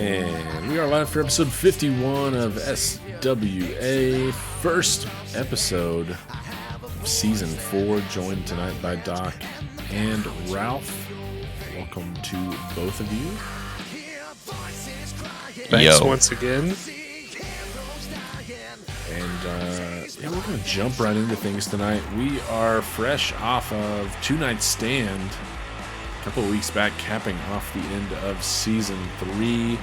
And we are live for episode 51 of SWA, first episode of season 4, joined tonight by Doc and Ralph. Welcome to both of you. Thanks once again. And we're going to jump right into things tonight. We are fresh off of two-night stand a couple of weeks back, capping off the end of season 3.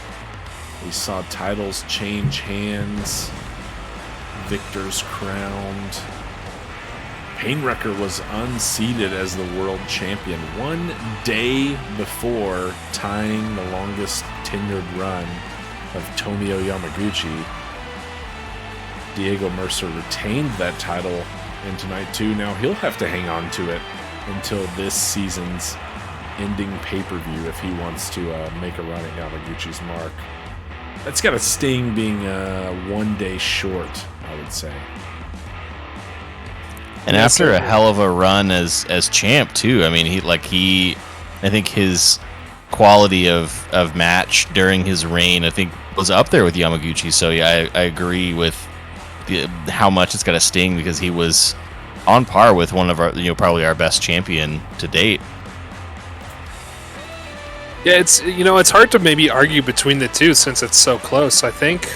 We saw titles change hands, victors crowned. Painwrecker was unseated as the world champion 1 day before tying the longest tenured run of Tomio Yamaguchi. Diego Mercer retained that title in tonight too. Now he'll have to hang on to it until this season's ending pay-per-view if he wants to make a run at Yamaguchi's mark. That's got a sting being 1 day short, I would say. And after a hell of a run as champ too. I mean, I think his quality of match during his reign, I think, was up there with Yamaguchi. So yeah, I agree with how much it's got a sting, because he was on par with one of our, probably our best champion to date. Yeah, it's hard to maybe argue between the two since it's so close. I think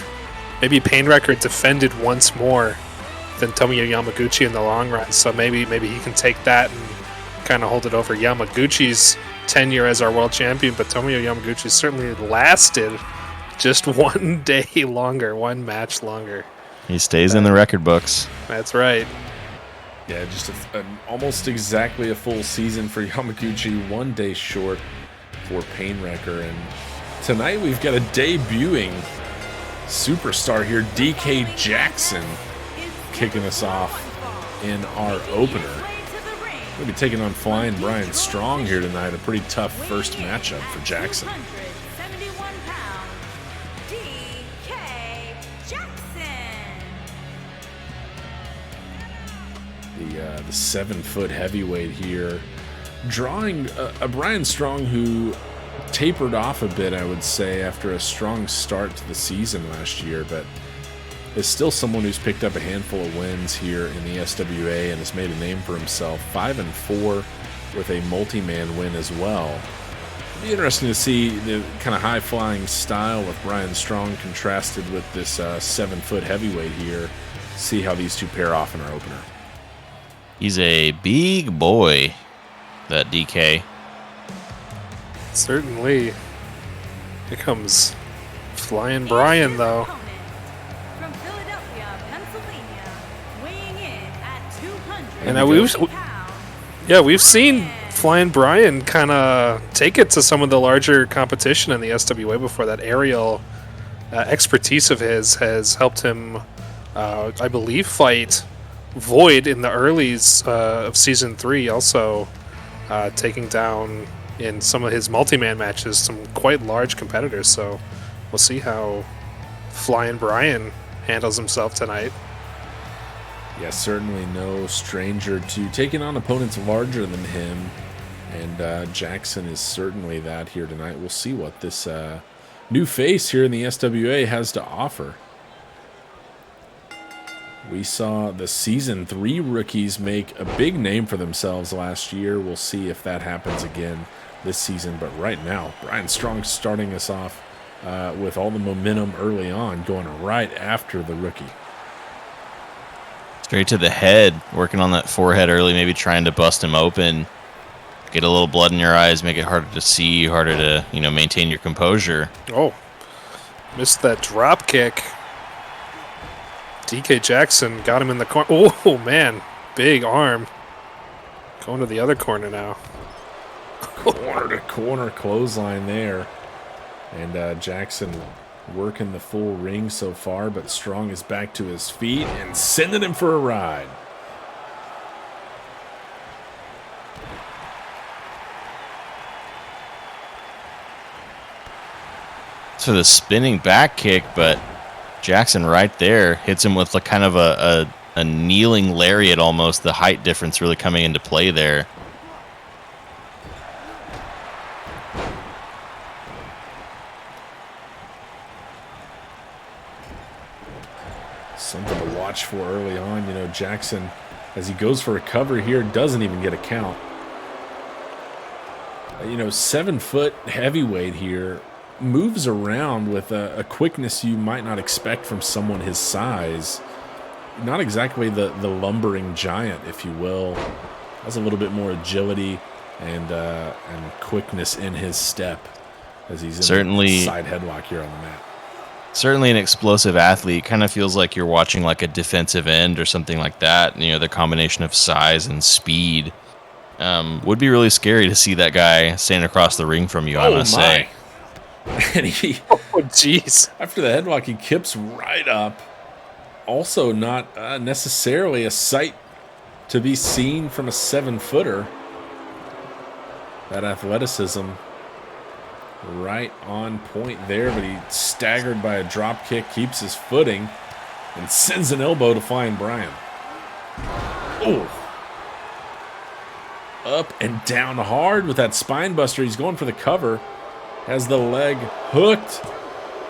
maybe Painwrecker defended once more than Tomio Yamaguchi in the long run, so maybe he can take that and kind of hold it over Yamaguchi's tenure as our world champion. But Tomio Yamaguchi certainly lasted just 1 day longer, one match longer. He stays in the record books. That's right. Yeah, just almost exactly a full season for Yamaguchi, 1 day short for Painwrecker. And tonight we've got a debuting superstar here, DK Jackson, kicking us off in our opener. We'll be taking on Flying Brian Strong here tonight. A pretty tough first matchup for Jackson. The 7-foot heavyweight here, drawing a Brian Strong who tapered off a bit, I would say, after a strong start to the season last year, but is still someone who's picked up a handful of wins here in the SWA and has made a name for himself. 5-4 with a multi-man win as well. It'll be interesting to see the kind of high-flying style of Brian Strong contrasted with this 7-foot heavyweight here. See how these two pair off in our opener. He's a big boy, that DK. Certainly. Here comes Flying Brian, though. From Philadelphia, Pennsylvania, weighing in at 200. And we've seen Flying Brian kind of take it to some of the larger competition in the SWA before. That aerial expertise of his has helped him, I believe, fight Void in the earlies of season 3, also taking down in some of his multi-man matches some quite large competitors. So we'll see how Flying Brian handles himself tonight. Yeah, certainly no stranger to taking on opponents larger than him, and Jackson is certainly that here tonight. We'll see what this new face here in the SWA has to offer. We saw the Season 3 rookies make a big name for themselves last year. We'll see if that happens again this season. But right now, Brian Strong starting us off with all the momentum early on, going right after the rookie. Straight to the head, working on that forehead early, maybe trying to bust him open. Get a little blood in your eyes, make it harder to see, harder to, maintain your composure. Oh, missed that drop kick. DK Jackson got him in the corner. Oh, man. Big arm. Going to the other corner now. Corner clothesline there. And Jackson working the full ring so far, but Strong is back to his feet and sending him for a ride. So the spinning back kick, but Jackson right there hits him with kind of a kneeling lariat almost. The height difference really coming into play there. Something to watch for early on. You know, Jackson, as he goes for a cover here, doesn't even get a count. You know, 7-foot heavyweight here moves around with a quickness you might not expect from someone his size. Not exactly the lumbering giant, if you will. Has a little bit more agility and quickness in his step as he's in Certainly the side headlock here on the mat. Certainly an explosive athlete. Kind of feels like you're watching like a defensive end or something like that. You know, the combination of size and speed would be really scary to see that guy stand across the ring from you, I must say. And he, Oh, jeez. after the headlock, he kips right up. Also not necessarily a sight to be seen from a 7-footer. That athleticism right on point there, but he staggered by a drop kick, keeps his footing, and sends an elbow to Flying Brian. Oh! Up and down hard with that spine buster. He's going for the cover. Has the leg hooked.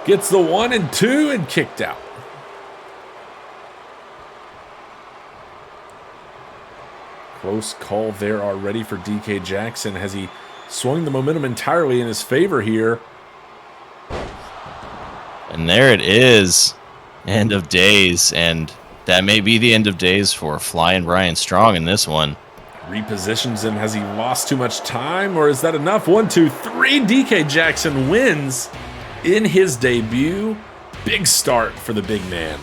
Gets the 1 and 2 and kicked out. Close call there already for DK Jackson. Has he swung the momentum entirely in his favor here? And there it is. End of days. And that may be the end of days for Flying Brian Strong in this one. Repositions him. Has he lost too much time, or is that enough? 1, 2, 3. DK Jackson wins in his debut. Big start for the big man.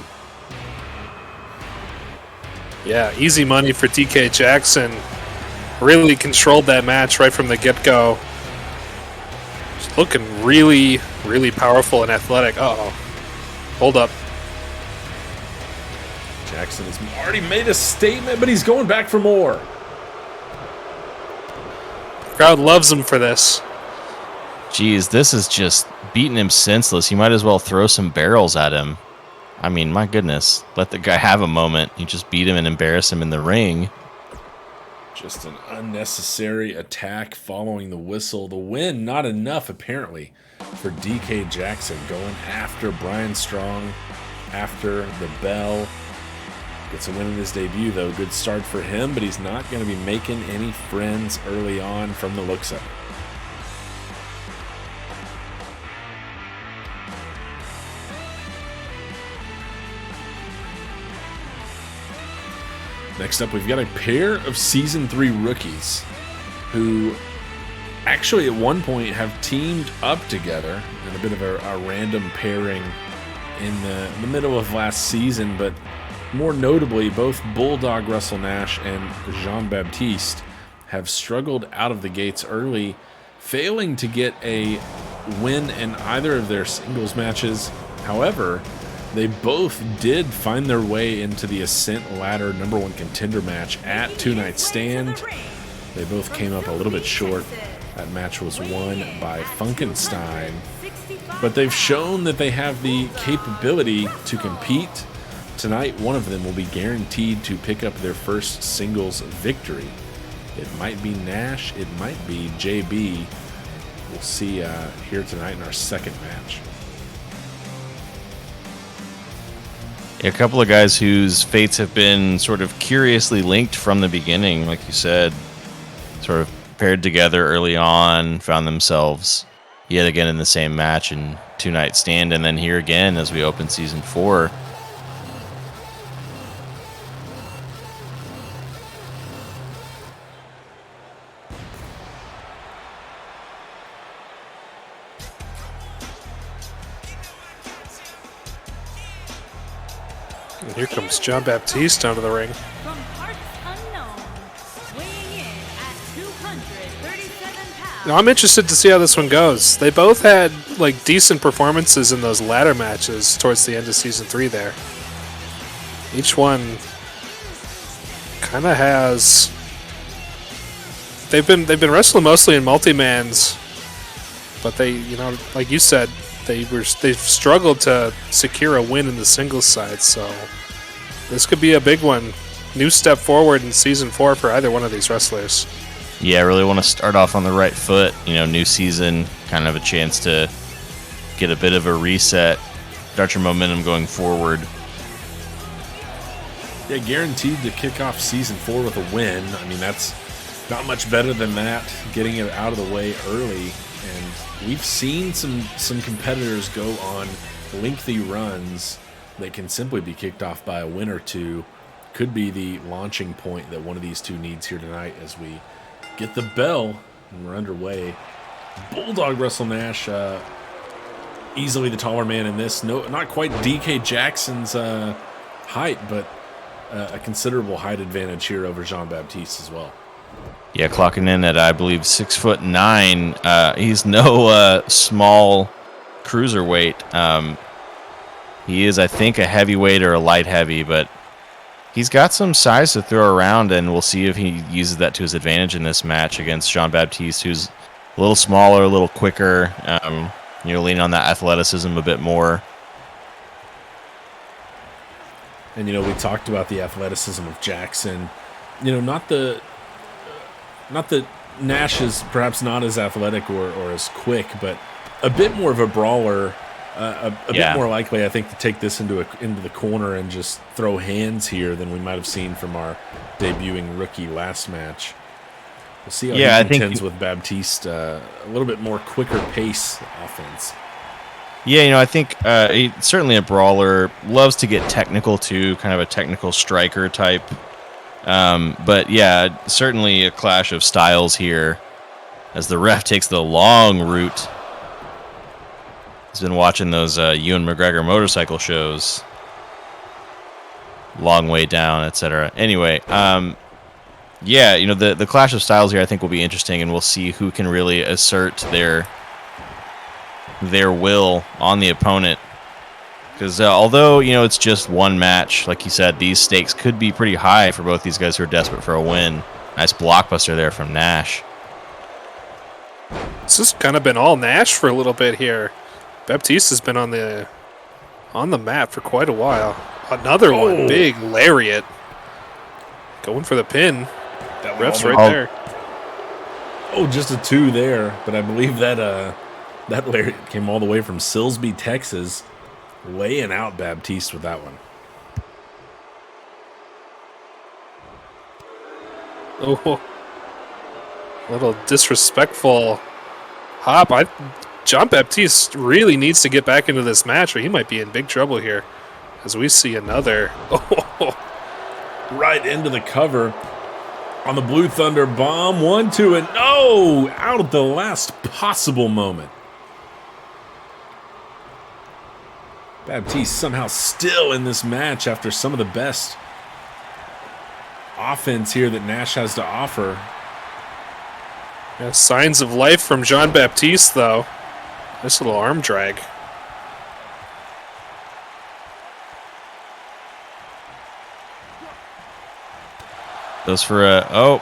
Yeah, easy money for DK Jackson. Really controlled that match right from the get-go. Just looking really, really powerful and athletic. Uh-oh. Hold up. Jackson has already made a statement, but he's going back for more. Crowd loves him for this. Geez, this is just beating him senseless. You might as well throw some barrels at him. I mean, my goodness. Let the guy have a moment. You just beat him and embarrass him in the ring. Just an unnecessary attack following the whistle. The win, not enough, apparently, for DK Jackson going after Brian Strong after the bell. Gets a win in his debut, though. Good start for him, but he's not going to be making any friends early on from the looks of it. Next up, we've got a pair of Season 3 rookies who actually at one point have teamed up together in a bit of a random pairing in the middle of last season, but more notably, both Bulldog Russell Nash and Jean-Baptiste have struggled out of the gates early, failing to get a win in either of their singles matches. However, they both did find their way into the Ascent Ladder #1 contender match at 2-Night Stand. They both came up a little bit short. That match was won by Funkenstein. But they've shown that they have the capability to compete. Tonight, one of them will be guaranteed to pick up their first singles victory. It might be Nash, it might be JB. We'll see here tonight in our second match. A couple of guys whose fates have been sort of curiously linked from the beginning, like you said, sort of paired together early on, found themselves yet again in the same match in 2-Night Stand, and then here again as we open Season 4. And here comes Jean-Baptiste down to the ring. From parts unknown, weighing in at 237 pounds. Now, I'm interested to see how this one goes. They both had like decent performances in those ladder matches towards the end of Season 3 there. Each one kind of has... They've been wrestling mostly in multi-mans, but they, you know, like you said, they've struggled to secure a win in the singles side, so this could be a big one. New step forward in Season 4 for either one of these wrestlers. Yeah, I really want to start off on the right foot. You know, new season, kind of a chance to get a bit of a reset, start your momentum going forward. Yeah, guaranteed to kick off season 4 with a win. I mean, that's not much better than that, getting it out of the way early. And we've seen some competitors go on lengthy runs that can simply be kicked off by a win or two. Could be the launching point that one of these two needs here tonight as we get the bell and we're underway. Bulldog Russell Nash, easily the taller man in this. No, not quite DK Jackson's height, but a considerable height advantage here over Jean-Baptiste as well. Yeah, clocking in at, I believe, 6'9". He's no small cruiserweight. He is, I think, a heavyweight or a light heavy, but he's got some size to throw around, and we'll see if he uses that to his advantage in this match against Jean-Baptiste, who's a little smaller, a little quicker, leaning on that athleticism a bit more. And, we talked about the athleticism of Jackson. Not that Nash is perhaps not as athletic or as quick, but a bit more of a brawler, a bit more likely, I think, to take this into the corner and just throw hands here than we might have seen from our debuting rookie last match. We'll see how he contends with Baptiste, a little bit more quicker pace offense. Yeah, I think he's certainly a brawler, loves to get technical too, kind of a technical striker type. But yeah, certainly a clash of styles here as the ref takes the long route. He's been watching those Ewan McGregor motorcycle shows. Long way down, etc. Anyway, the clash of styles here I think will be interesting, and we'll see who can really assert their will on the opponent. Because although, it's just one match, like you said, these stakes could be pretty high for both these guys who are desperate for a win. Nice blockbuster there from Nash. This has kind of been all Nash for a little bit here. Baptiste has been on the map for quite a while. Another one, big lariat. Going for the pin. That ref's right there. Oh, just a 2 there, but I believe that that lariat came all the way from Silsbee, Texas. Laying out Baptiste with that one. Oh, little disrespectful hop. Jean-Baptiste really needs to get back into this match, or he might be in big trouble here. As we see another. Right into the cover on the Blue Thunder bomb. 1, 2, and out at the last possible moment. Baptiste somehow still in this match after some of the best offense here that Nash has to offer. Yeah, signs of life from Jean-Baptiste, though. Nice little arm drag. Goes for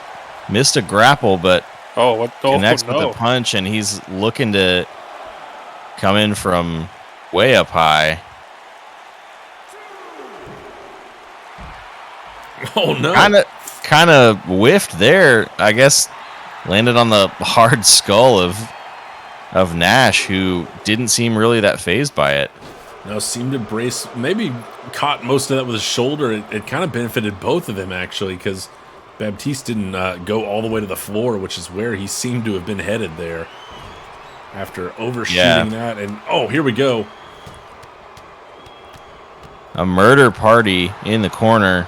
missed a grapple, but connects with the punch, and he's looking to come in from way up high. Oh no! Kind of whiffed there. I guess landed on the hard skull of Nash, who didn't seem really that fazed by it. No, seemed to brace. Maybe caught most of that with his shoulder. It kind of benefited both of them actually, because Baptiste didn't go all the way to the floor, which is where he seemed to have been headed there after overshooting that. And here we go. A murder party in the corner.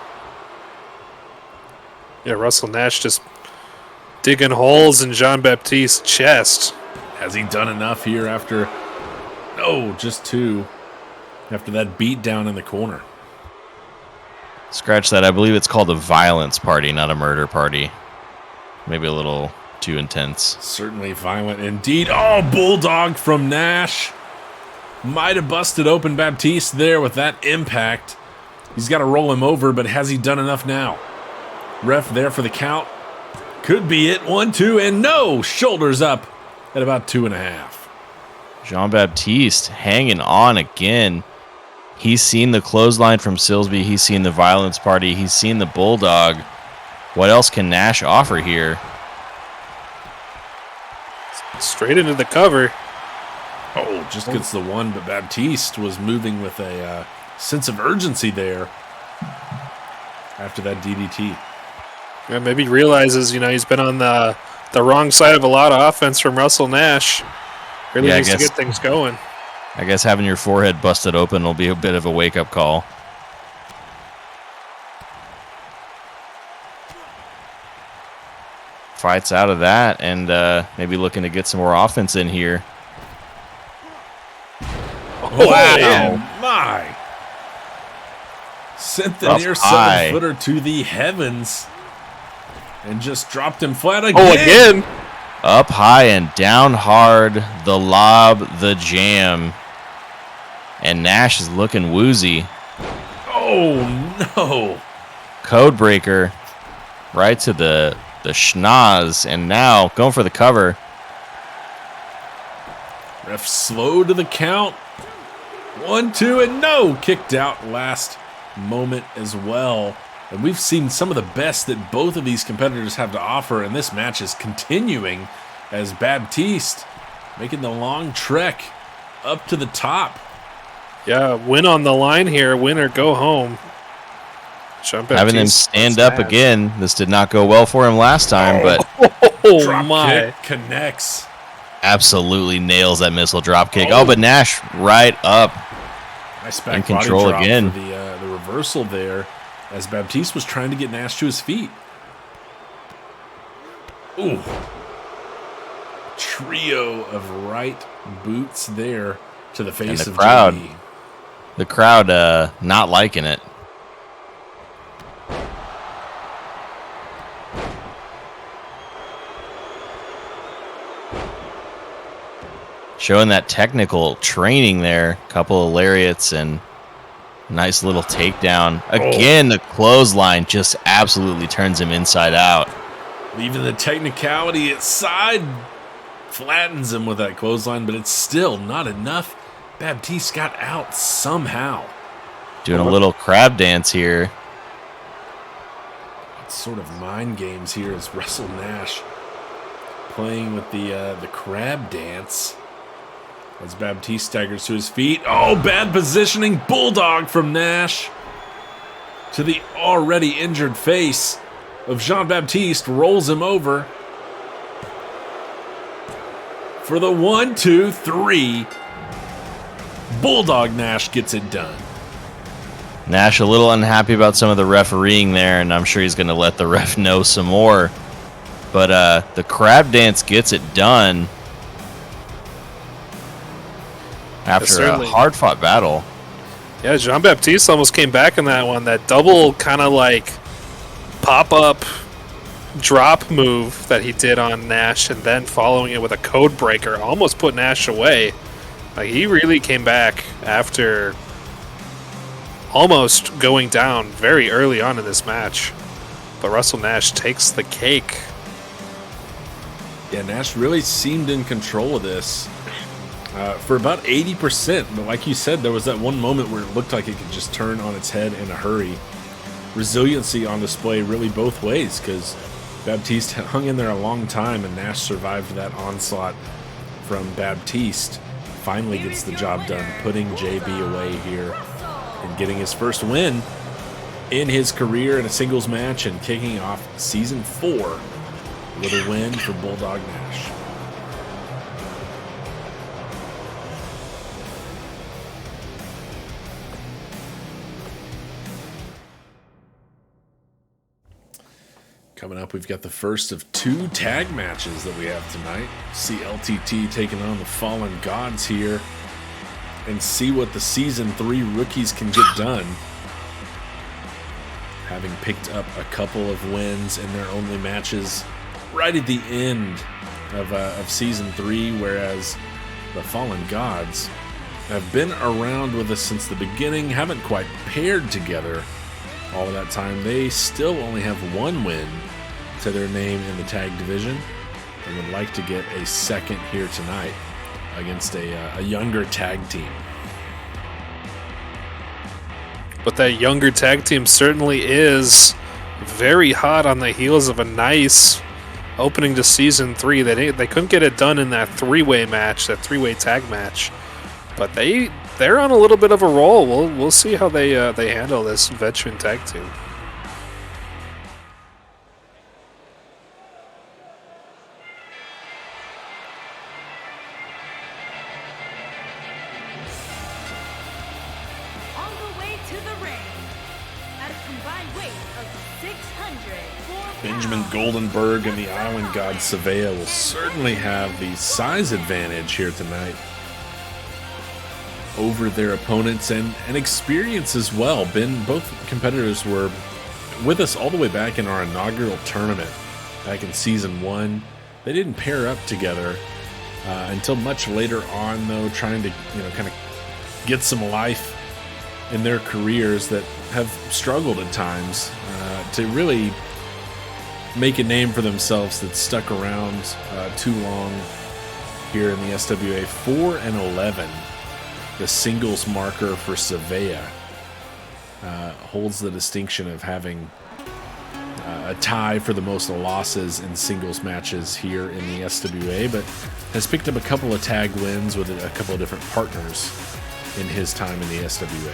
Yeah, Russell Nash just digging holes in Jean-Baptiste's chest. Has he done enough here after... just 2. After that beat down in the corner. Scratch that. I believe it's called a violence party, not a murder party. Maybe a little too intense. Certainly violent indeed. Bulldog from Nash. Might have busted open Baptiste there with that impact. He's got to roll him over, but has he done enough now? Ref there for the count. Could be it. 1, 2, and no! Shoulders up at about 2.5. Jean-Baptiste hanging on again. He's seen the clothesline from Silsbee. He's seen the violence party. He's seen the Bulldog. What else can Nash offer here? Straight into the cover. Just gets the one, but Baptiste was moving with a sense of urgency there. after that DDT. Yeah, maybe he realizes, he's been on the wrong side of a lot of offense from Russell Nash. Really needs to get things going. I guess having your forehead busted open will be a bit of a wake-up call. Fights out of that and maybe looking to get some more offense in here. Wow. My. Sent the Up near high. 7-footer to the heavens and just dropped him flat again. Oh, again. Up high and down hard. The lob, the jam. And Nash is looking woozy. Oh, no. Code breaker right to the schnoz. And now going for the cover. Ref slow to the count. 1, 2, and no. Kicked out last moment as well. And we've seen some of the best that both of these competitors have to offer, and this match is continuing as Baptiste making the long trek up to the top. Yeah, win on the line here. Win or go home. Having him stand up again. This did not go well for him last time, but Oh, Drop my. kick connects. absolutely nails that missile drop kick. Oh, but Nash right up. Nice back In body control drop again. for the reversal there as Baptiste was trying to get Nash to his feet. Ooh. Trio of right boots there to the face the of crowd. JB. The crowd not liking it. Showing that technical training there. Couple of lariats and nice little takedown. Again, the clothesline just absolutely turns him inside out. Leaving the technicality aside, flattens him with that clothesline, but it's still not enough. Baptiste got out somehow. Doing a little crab dance here. It's sort of mind games here as Russell Nash playing with the crab dance. As Baptiste staggers to his feet. Oh, bad positioning. Bulldog from Nash to the already injured face of Jean-Baptiste. Rolls him over for the 1, 2, 3. Bulldog Nash gets it done. Nash a little unhappy about some of the refereeing there, and I'm sure he's going to let the ref know some more. But the crab dance gets it done. After a hard-fought battle. Yeah, Jean-Baptiste almost came back in that one. That double kind of like pop-up drop move that he did on Nash and then following it with a code breaker almost put Nash away. Like, he really came back after almost going down very early on in this match. But Russell Nash takes the cake. Yeah, Nash really seemed in control of this. For about 80%, but like you said, there was that one moment where it looked like it could just turn on its head in a hurry. Resiliency on display really both ways, because Baptiste hung in there a long time and Nash survived that onslaught from Baptiste. Finally gets the job done, putting JB away here and getting his first win in his career in a singles match and kicking off Season 4 with a win for Bulldog Nash. Coming up, we've got the first of 2 tag matches that we have tonight. See LTT taking on the Fallen Gods here and see what the Season 3 rookies can get done. Having picked up a couple of wins in their only matches right at the end of Season 3, whereas the Fallen Gods have been around with us since the beginning, haven't quite paired together all of that time. They still only have 1 win to their name in the tag division and would like to get a second here tonight against a younger tag team. But that younger tag team certainly is very hot on the heels of a nice opening to Season 3. They couldn't get it done in that 3-way match, that 3-way tag match. But they're on a little bit of a roll. We'll see how they handle this veteran tag team. to the ring at a combined weight of 604 Benjamin pounds. Goldenberg and the Island God Savea will certainly have the size advantage here tonight over their opponents and experience as well. Both competitors were with us all the way back in our inaugural tournament back in season 1. They didn't pair up together until much later on, though, trying to kind of get some life in their careers that have struggled at times to really make a name for themselves that stuck around too long here in the SWA. 4-11, the singles marker for Savea, holds the distinction of having a tie for the most losses in singles matches here in the SWA, but has picked up a couple of tag wins with a couple of different partners in his time in the SWA.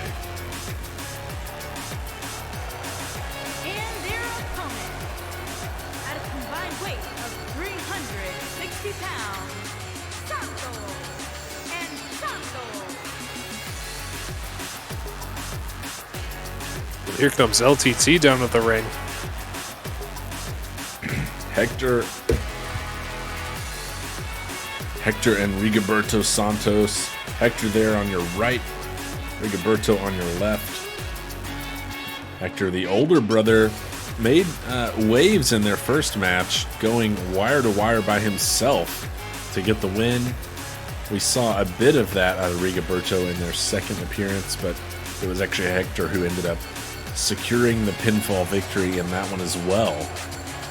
And their opponent, at a combined weight of 360 pounds, Santos and Santos. Here comes LTT down at the ring. Hector and Rigoberto Santos. Hector there on your right, Rigoberto on your left. Hector, the older brother, made waves in their first match, going wire to wire by himself to get the win. We saw a bit of that out of Rigoberto in their second appearance, but it was actually Hector who ended up securing the pinfall victory in that one as well.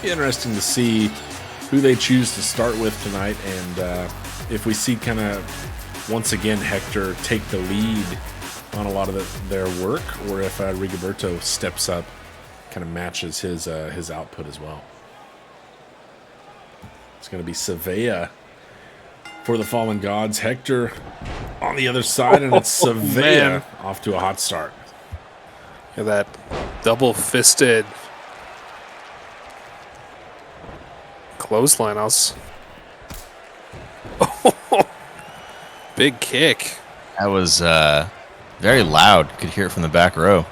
Be interesting to see who they choose to start with tonight, and if we see kind of once again Hector take the lead on a lot of their work, or if Rigoberto steps up, kind of matches his output as well. It's going to be Savea for the Fallen Gods. Hector on the other side, and it's Savea man. off to a hot start. Look at that double-fisted clothesline. Big kick. That was very loud. Could hear it from the back row.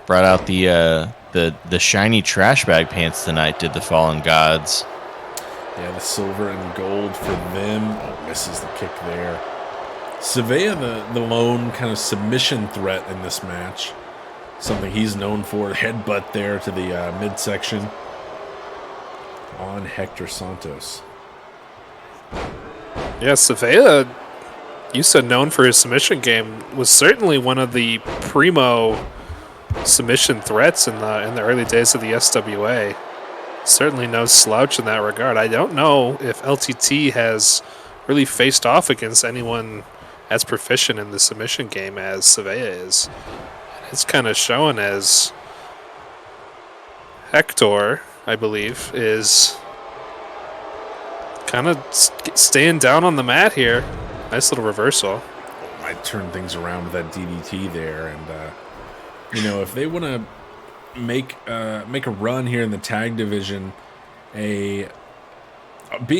Brought out the shiny trash bag pants tonight, did the Fallen Gods. Yeah, the silver and gold for them. Oh, misses the kick there. Savea, the lone kind of submission threat in this match. Something he's known for. Headbutt there to the midsection on Hector Santos. Yeah, Savea, you said known for his submission game, was certainly one of the primo submission threats in the early days of the SWA. Certainly no slouch in that regard. I don't know if LTT has really faced off against anyone as proficient in the submission game as Savea is. It's kind of showing as Hector, I believe, is kind of staying down on the mat here. Nice little reversal. Might turn things around with that DDT there, and if they want to make a run here in the tag division, being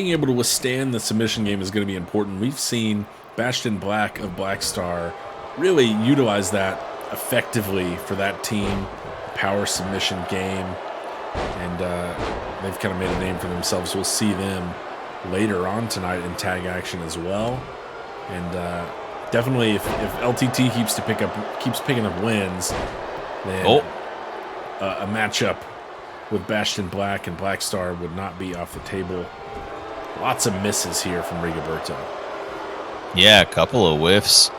able to withstand the submission game is going to be important. We've seen Bastion Black of Black Star really utilize that effectively for that team, power submission game, and they've kind of made a name for themselves. We'll see them later on tonight in tag action as well, and definitely if LTT keeps picking up wins, then a matchup with Bastion Black and Black Star would not be off the table. Lots of misses here from Rigoberto. Yeah, a couple of whiffs.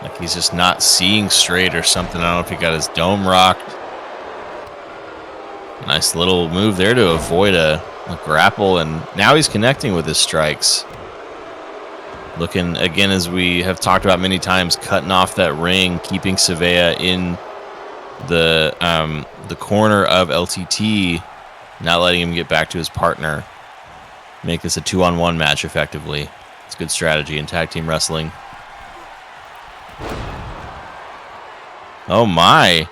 Like he's just not seeing straight or something. I don't know if he got his dome rocked. Nice little move there to avoid a grapple, and now he's connecting with his strikes. Looking, again, as we have talked about many times, cutting off that ring, keeping Savea in the corner of LTT, not letting him get back to his partner. Make this a 2-on-1 match effectively. It's good strategy in tag team wrestling. Oh my.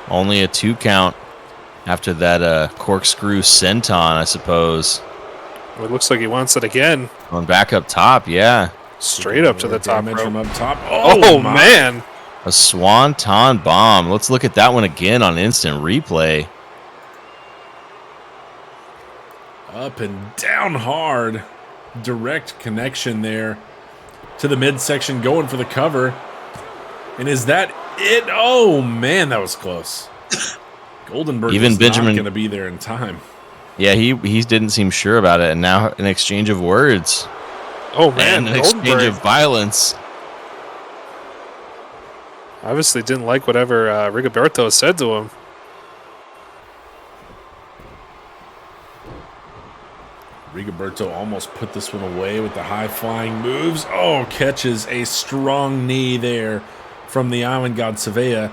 Only a 2 count after that corkscrew senton, I suppose. It looks like he wants it again. Going back up top, yeah. Straight up to the top Damage from rope. up top. Oh, my. man. A swanton bomb. Let's look at that one again on instant replay. Up and down hard. Direct connection there to the midsection, going for the cover. And is that it? Oh, man, that was close. Goldenberg Even was Benjamin- not going to be there in time. Yeah, he didn't seem sure about it, and now an exchange of words Oh, man. and an exchange Goldenberg of violence. obviously didn't like whatever Rigoberto said to him. Rigoberto almost put this one away with the high-flying moves. Oh, catches a strong knee there from the Island God SWA,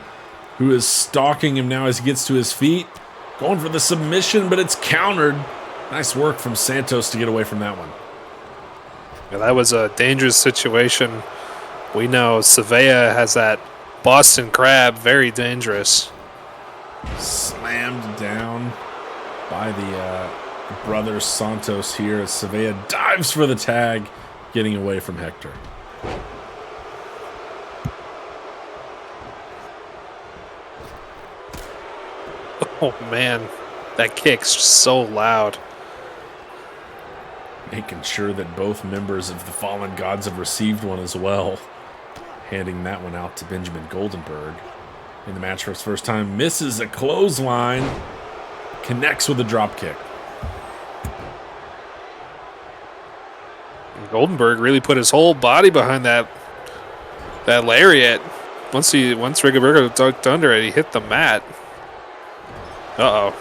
who is stalking him now as he gets to his feet. Going for the submission, but it's countered. Nice work from Santos to get away from that one. Yeah, that was a dangerous situation. We know SWA has that Boston Crab, very dangerous. Slammed down by the brothers Santos here as SWA dives for the tag, getting away from Hector. Oh, man. That kick's just so loud. Making sure that both members of the Fallen Gods have received one as well. Handing that one out to Benjamin Goldenberg. In the match for his first time, misses a clothesline. Connects with a drop kick. Goldenberg really put his whole body behind that lariat. Once Rigoberto ducked under it, he hit the mat. Uh-oh.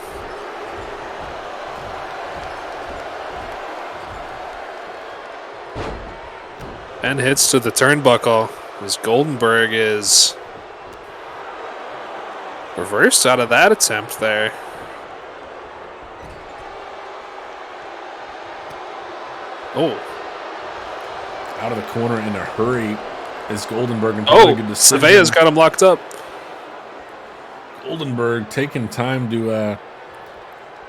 And hits to the turnbuckle as Goldenberg is reversed out of that attempt there. Oh. Out of the corner in a hurry is Goldenberg. And Oh, good decision. Surveyor's got him locked up. Goldenberg taking time to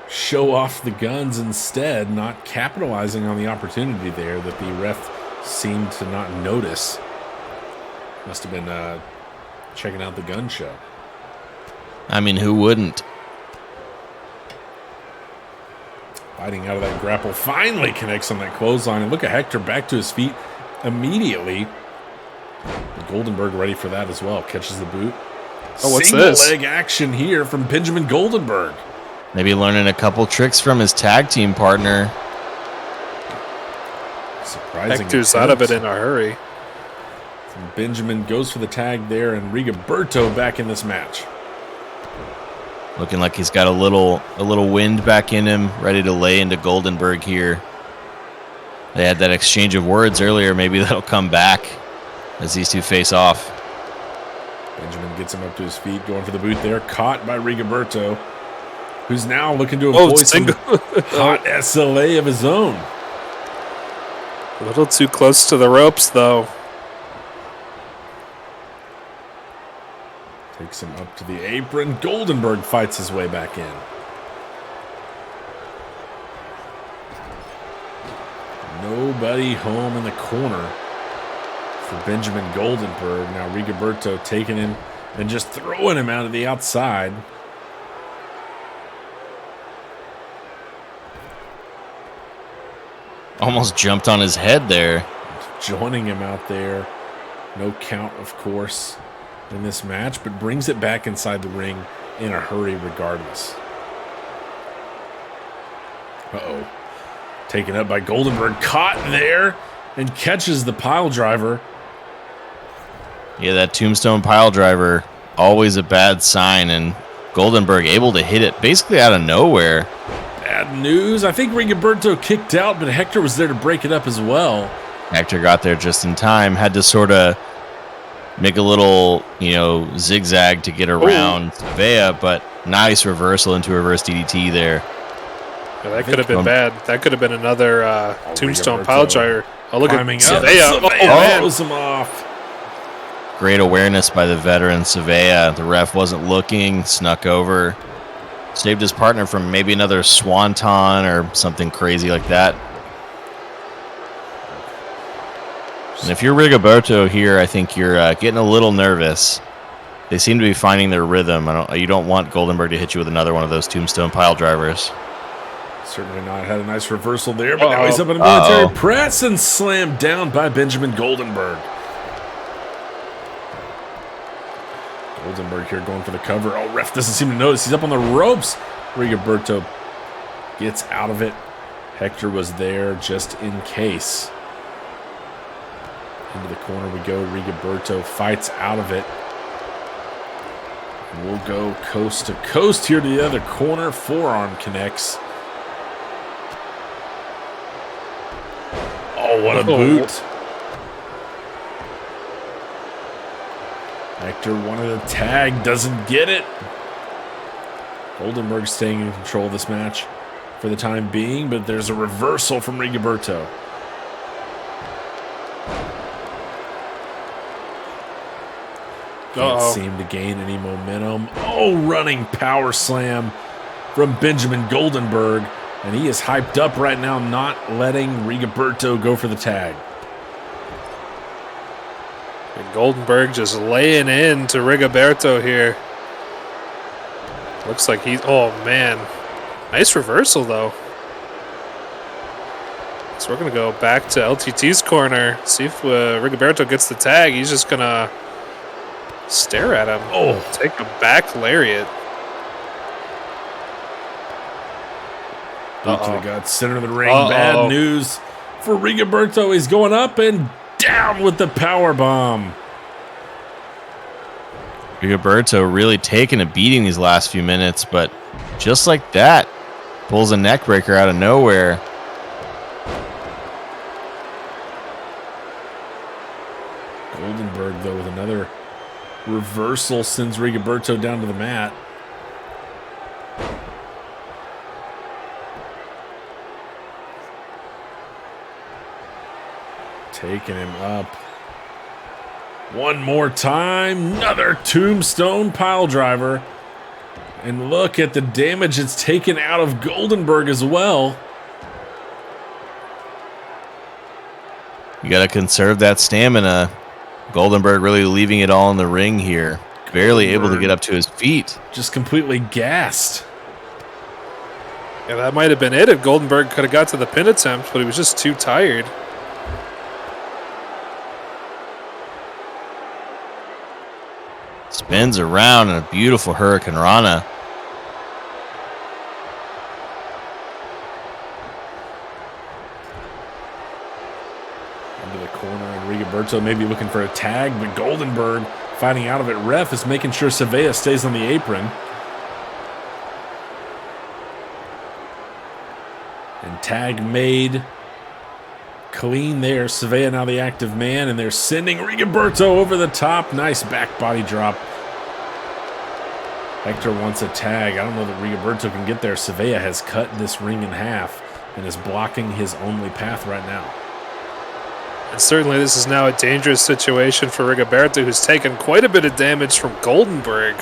show off the guns instead, not capitalizing on the opportunity there that the ref seemed to not notice. Must have been checking out the gun show. I mean, who wouldn't? Fighting out of that grapple, finally connects on that clothesline. And look at Hector back to his feet immediately. And Goldenberg ready for that as well. Catches the boot. Oh, what's Single this? leg action here from Benjamin Goldenberg. Maybe learning a couple tricks from his tag team partner. Surprising. Hector's out of it in a hurry. Benjamin goes for the tag there, and Rigoberto back in this match. Looking like he's got a little wind back in him, ready to lay into Goldenberg here. They had that exchange of words earlier. Maybe that'll come back as these two face off. Benjamin gets him up to his feet, going for the boot there. Caught by Rigoberto, who's now looking to employ some hot SLA of his own. A little too close to the ropes, though. Takes him up to the apron. Goldenberg fights his way back in. Nobody home in the corner for Benjamin Goldenberg. Now Rigoberto taking him and just throwing him out of the outside. Almost jumped on his head there. Joining him out there. No count, of course, in this match, but brings it back inside the ring in a hurry regardless. Uh-oh. Taken up by Goldenberg. Caught there and catches the pile driver. Yeah, that tombstone pile driver, always a bad sign, and Goldenberg able to hit it basically out of nowhere. Bad news. I think Rigoberto kicked out, but Hector was there to break it up as well. Hector got there just in time, had to sort of make a little, zigzag to get around Vea, but nice reversal into reverse DDT there. Yeah, that could have been bad. That could have been another tombstone Rigoberto pile driver. Oh, look at climbing up. Surveyor. Oh, Surveyor man. throws him off. Great awareness by the veteran Surveyor. The ref wasn't looking, snuck over. Saved his partner from maybe another swanton or something crazy like that. And if you're Rigoberto here, I think you're getting a little nervous. They seem to be finding their rhythm. You don't want Goldenberg to hit you with another one of those tombstone pile drivers. Certainly not. Had a nice reversal there, but now he's up in a military press and slammed down by Benjamin Goldenberg. Goldenberg here going for the cover. Oh, ref doesn't seem to notice. He's up on the ropes. Rigoberto gets out of it. Hector was there just in case. Into the corner we go. Rigoberto fights out of it. And we'll go coast to coast here to the other corner. Forearm connects. Oh, what a boot. Hector wanted a tag, doesn't get it. Goldenberg staying in control of this match for the time being, but there's a reversal from Rigoberto. Can't seem to gain any momentum. Oh, running power slam from Benjamin Goldenberg. And he is hyped up right now, not letting Rigoberto go for the tag. And Goldenberg just laying in to Rigoberto here. Looks like he's... Oh, man. Nice reversal, though. So we're going to go back to LTT's corner. See if Rigoberto gets the tag. He's just going to stare at him. Oh, take a back lariat. Boot to the gut, center of the ring. Bad news for Rigoberto. He's going up and down with the power bomb. Rigoberto really taking a beating these last few minutes, but just like that, pulls a neck breaker out of nowhere. Goldenberg, though, with another reversal sends Rigoberto down to the mat. Taking him up. One more time. Another tombstone pile driver. And look at the damage it's taken out of Goldenberg as well. You got to conserve that stamina. Goldenberg really leaving it all in the ring here. Barely able to get up to his feet. Just completely gassed. Yeah, that might have been it if Goldenberg could have got to the pin attempt, but he was just too tired. Spins around in a beautiful Hurricane Rana. Into the corner, and Rigoberto maybe looking for a tag, but Goldenberg fighting out of it. Ref is making sure SWA stays on the apron. And tag made. Clean there. SWA now the active man, and they're sending Rigoberto over the top. Nice back body drop. Hector wants a tag. I don't know that Rigoberto can get there. SWA has cut this ring in half and is blocking his only path right now. And certainly this is now a dangerous situation for Rigoberto, who's taken quite a bit of damage from Goldenberg.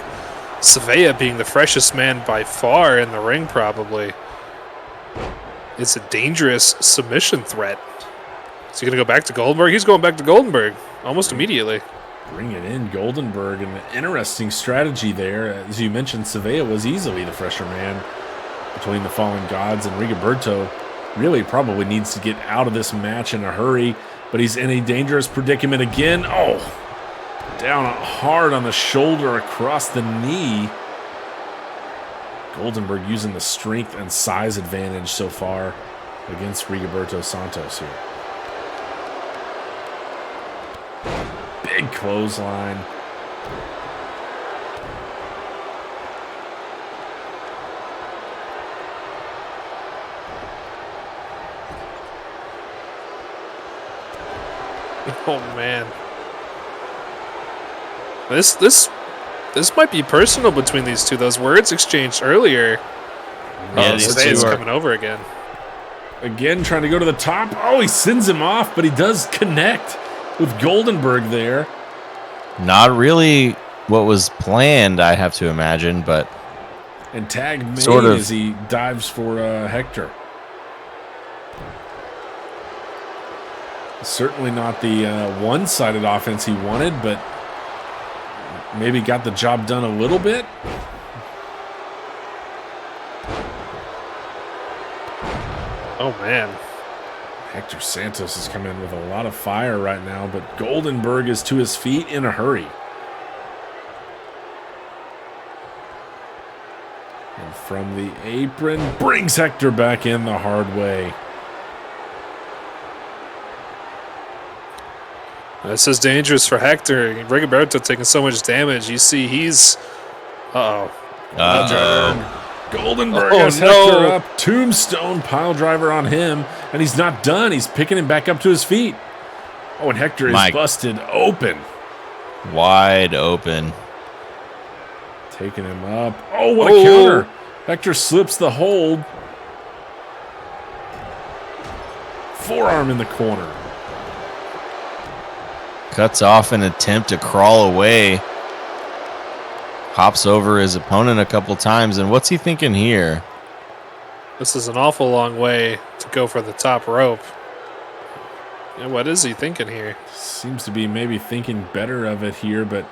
SWA being the freshest man by far in the ring, probably. It's a dangerous submission threat. Is he going to go back to Goldenberg? He's going back to Goldenberg almost immediately. Bring it in, Goldenberg, and an interesting strategy there. As you mentioned, SWA was easily the fresher man between the Fallen Gods, and Rigoberto really probably needs to get out of this match in a hurry, but he's in a dangerous predicament again. Oh, down hard on the shoulder across the knee. Goldenberg using the strength and size advantage so far against Rigoberto Santos here. Big clothesline. Oh man, this might be personal between these two. Those words exchanged earlier. Yeah, these two is are coming over again. Again, trying to go to the top. Oh, he sends him off, but he does connect with Goldenberg there. not really what was planned, I have to imagine, but And tag made sort of. as he dives for Hector. Certainly not the one-sided offense he wanted, but maybe got the job done a little bit. Oh, man. Hector Santos has come in with a lot of fire right now, but Goldenberg is to his feet in a hurry. And from the apron, brings Hector back in the hard way. This is dangerous for Hector. Rigoberto taking so much damage. You see he's... Uh-oh. Goldenberg Oh, has no. Hector up. Tombstone pile driver on him. And he's not done. He's picking him back up to his feet. Oh, and Hector is busted open. Wide open. Taking him up. Oh, what a counter. Hector slips the hold. Forearm in the corner. Cuts off an attempt to crawl away. Hops over his opponent a couple times. And what's he thinking here? This is an awful long way to go for the top rope. Yeah, what is he thinking here? Seems to be maybe thinking better of it here, but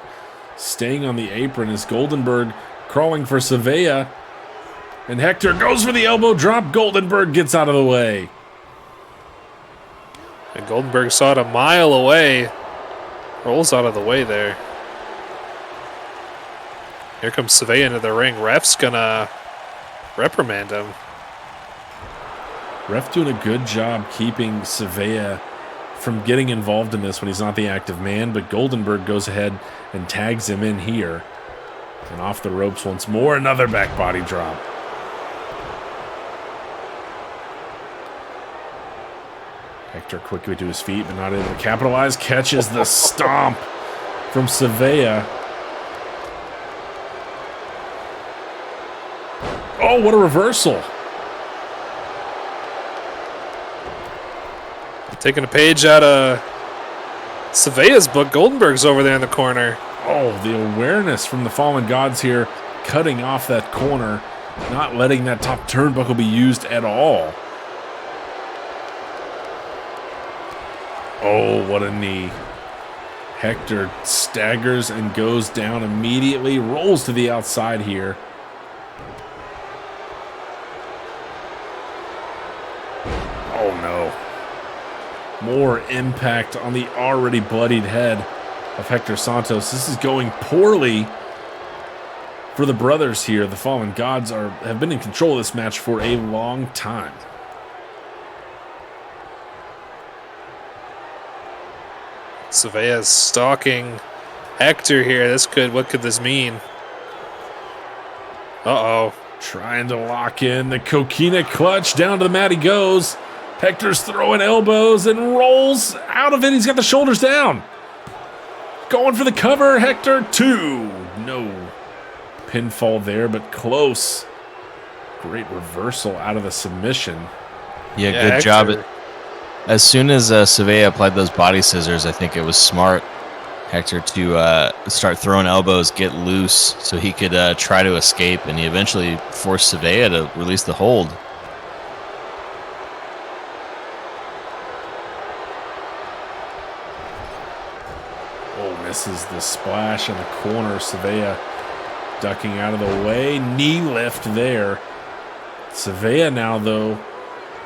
staying on the apron is Goldenberg crawling for Savea. And Hector goes for the elbow drop. Goldenberg gets out of the way. And Goldenberg saw it a mile away. Rolls out of the way there. Here comes Savea into the ring. Ref's gonna reprimand him. Ref doing a good job keeping Savea from getting involved in this when he's not the active man, but Goldenberg goes ahead and tags him in here. And off the ropes once more, another back body drop. Hector quickly to his feet, but not able to capitalize. Catches the stomp from Savea. Oh, what a reversal. Taking a page out of Savea's book. Goldenberg's over there in the corner. Oh, the awareness from the Fallen Gods here, cutting off that corner, not letting that top turnbuckle be used at all. Oh, what a knee. Hector staggers and goes down immediately, rolls to the outside here. Oh, no. More impact on the already bloodied head of Hector Santos. This is going poorly for the brothers here. The Fallen Gods have been in control of this match for a long time. Savea's stalking Hector here. What could this mean? Uh-oh. Trying to lock in the coquina clutch. Down to the mat he goes. Hector's throwing elbows and rolls out of it. He's got the shoulders down. Going for the cover. Hector 2. No pinfall there, but close. Great reversal out of the submission. Yeah, good Hector. job. As soon as Savea applied those body scissors, I think it was smart, Hector, to start throwing elbows, get loose, so he could try to escape, and he eventually forced Savea to release the hold. Oh, misses the splash in the corner. Savea ducking out of the way. Knee lift there. Savea now, though,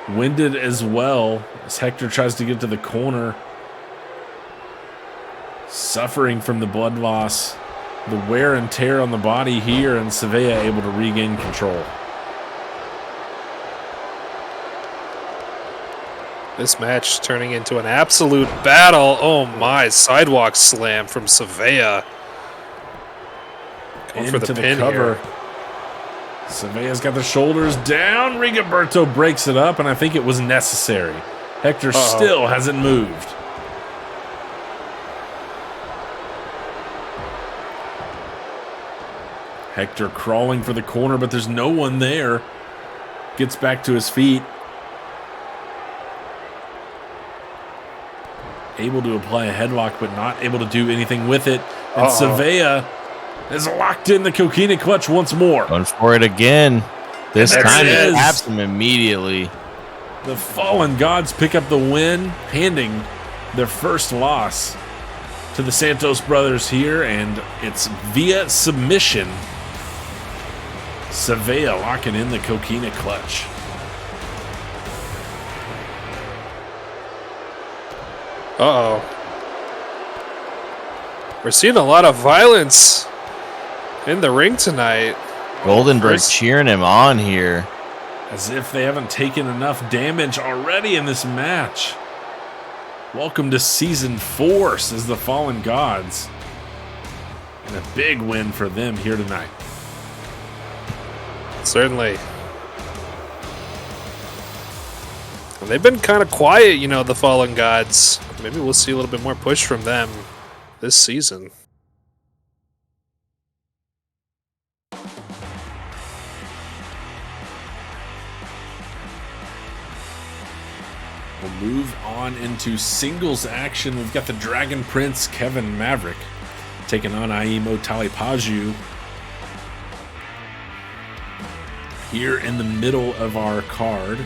winded as well as Hector tries to get to the corner. Suffering from the blood loss, the wear and tear on the body here, and Savea able to regain control. This match turning into an absolute battle. Oh my, sidewalk slam from Savea. Going for the pin cover. here. Savea's got the shoulders down. Rigoberto breaks it up, and I think it was necessary. Hector still hasn't moved. Hector crawling for the corner, but there's no one there. Gets back to his feet. Able to apply a headlock, but not able to do anything with it. And Savea is locked in the coquina clutch once more. Going for it again. This There time it he is. taps him immediately. The Fallen Gods pick up the win, handing their first loss to the Santos brothers here, and it's via submission. SWA locking in the Coquina clutch. Uh-oh. We're seeing a lot of violence in the ring tonight. Goldenberg cheering him on here. As if they haven't taken enough damage already in this match. Welcome to Season 4, says the Fallen Gods. And a big win for them here tonight. Certainly. And they've been kind of quiet, you know, the Fallen Gods. Maybe we'll see a little bit more push from them this season. We'll move on into singles action. We've got the Dragon Prince, Kevin Maverick, taking on Aimo Talipaju. Here in the middle of our card.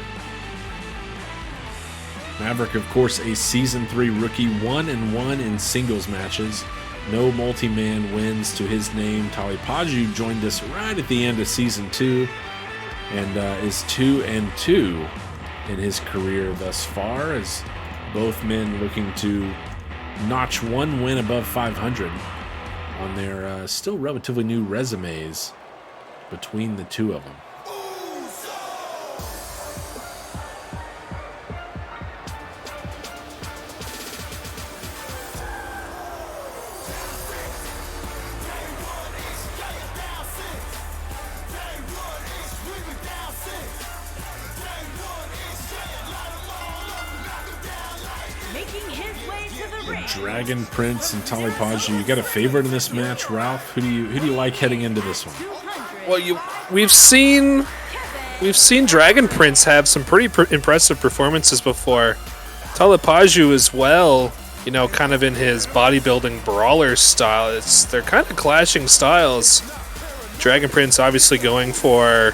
Maverick, of course, a Season 3 rookie, 1-1 in singles matches. No multi-man wins to his name. Talipaju joined us right at the end of Season 2 and is 2-2 in his career thus far, as both men looking to notch one win above 500 on their still relatively new resumes between the two of them. Making his way to the ring. Dragon Prince and Talipaju. You got a favorite in this match, Ralph? Who do you like heading into this one? 200. Well, we've seen Dragon Prince have some pretty impressive performances before. Talipaju as well, you know, kind of in his bodybuilding brawler style. They're kind of clashing styles. Dragon Prince obviously going for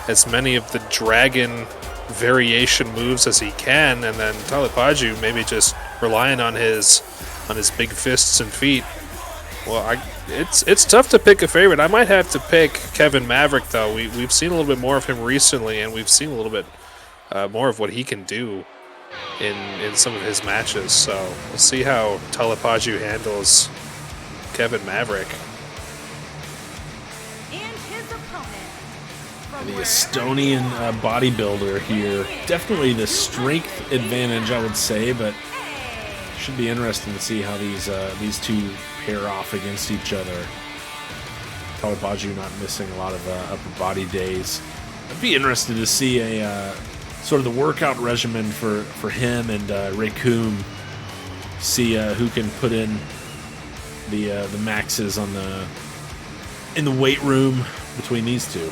as many of the dragon variation moves as he can, and then Talipaju maybe just relying on his big fists and feet. Well, it's tough to pick a favorite. I might have to pick Kevin Maverick, though. We've seen a little bit more of him recently, and we've seen a little bit more of what he can do in some of his matches. So we'll see how Talipaju handles Kevin Maverick. And his opponent. From The wherever Estonian bodybuilder here. Definitely the strength advantage, I would say, but should be interesting to see how these two pair off against each other. Talipaju not missing a lot of upper body days. I'd be interested to see a sort of the workout regimen for him and Ray Coombe. See who can put in the maxes in the weight room between these two.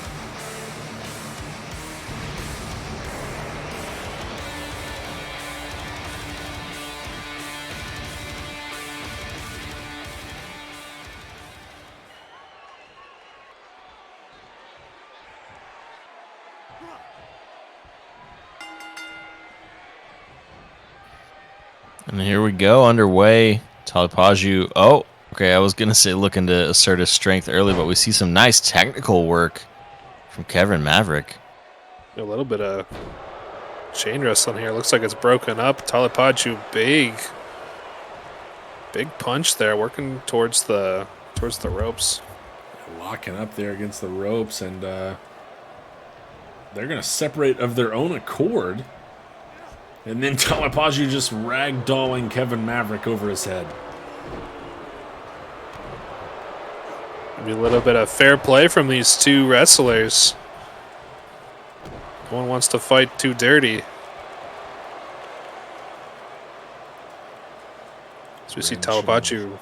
And here we go, underway. Talipaju. Oh, okay. I was going to say looking to assert his strength early, but we see some nice technical work from Kevin Maverick. A little bit of chain wrestling here. Looks like it's broken up. Talipaju, big punch there, working towards the ropes. Locking up there against the ropes, and they're going to separate of their own accord. And then Talipaju just ragdolling Kevin Maverick over his head. Maybe a little bit of fair play from these two wrestlers. No one wants to fight too dirty. So we see Talipaju,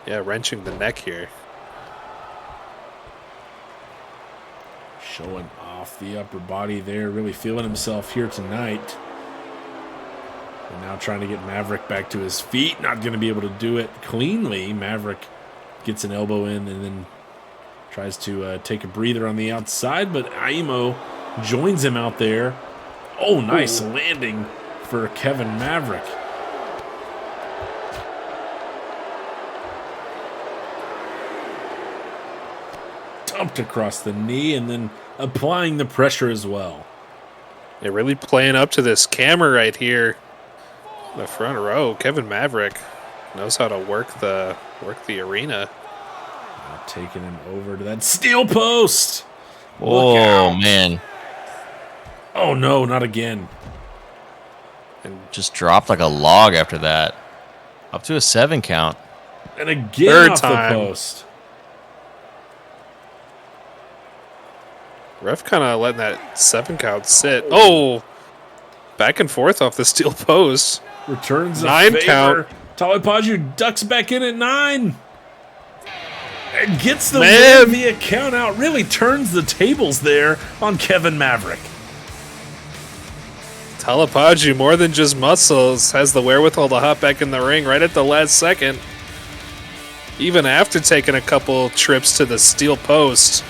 wrenching the neck here. Showing off the upper body there, really feeling himself here tonight. And now trying to get Maverick back to his feet. Not going to be able to do it cleanly. Maverick gets an elbow in and then tries to take a breather on the outside, but Aimo joins him out there. Oh, nice landing for Kevin Maverick. jumped across the knee and then applying the pressure as well. They're really playing up to this camera right here. The front row, Kevin Maverick knows how to work the arena. Taking him over to that steel post. Oh, man. Oh, no, not again. And just dropped like a log after that. Up to a 7 count. And again Third off time. the post. Ref kind of letting that 7 count sit. Oh, back and forth off the steel post. Returns 9 a favor. count. Talipaju ducks back in at 9. And gets the Man. win via count out. Really turns the tables there on Kevin Maverick. Talipaju, more than just muscles, has the wherewithal to hop back in the ring right at the last second. Even after taking a couple trips to the steel post.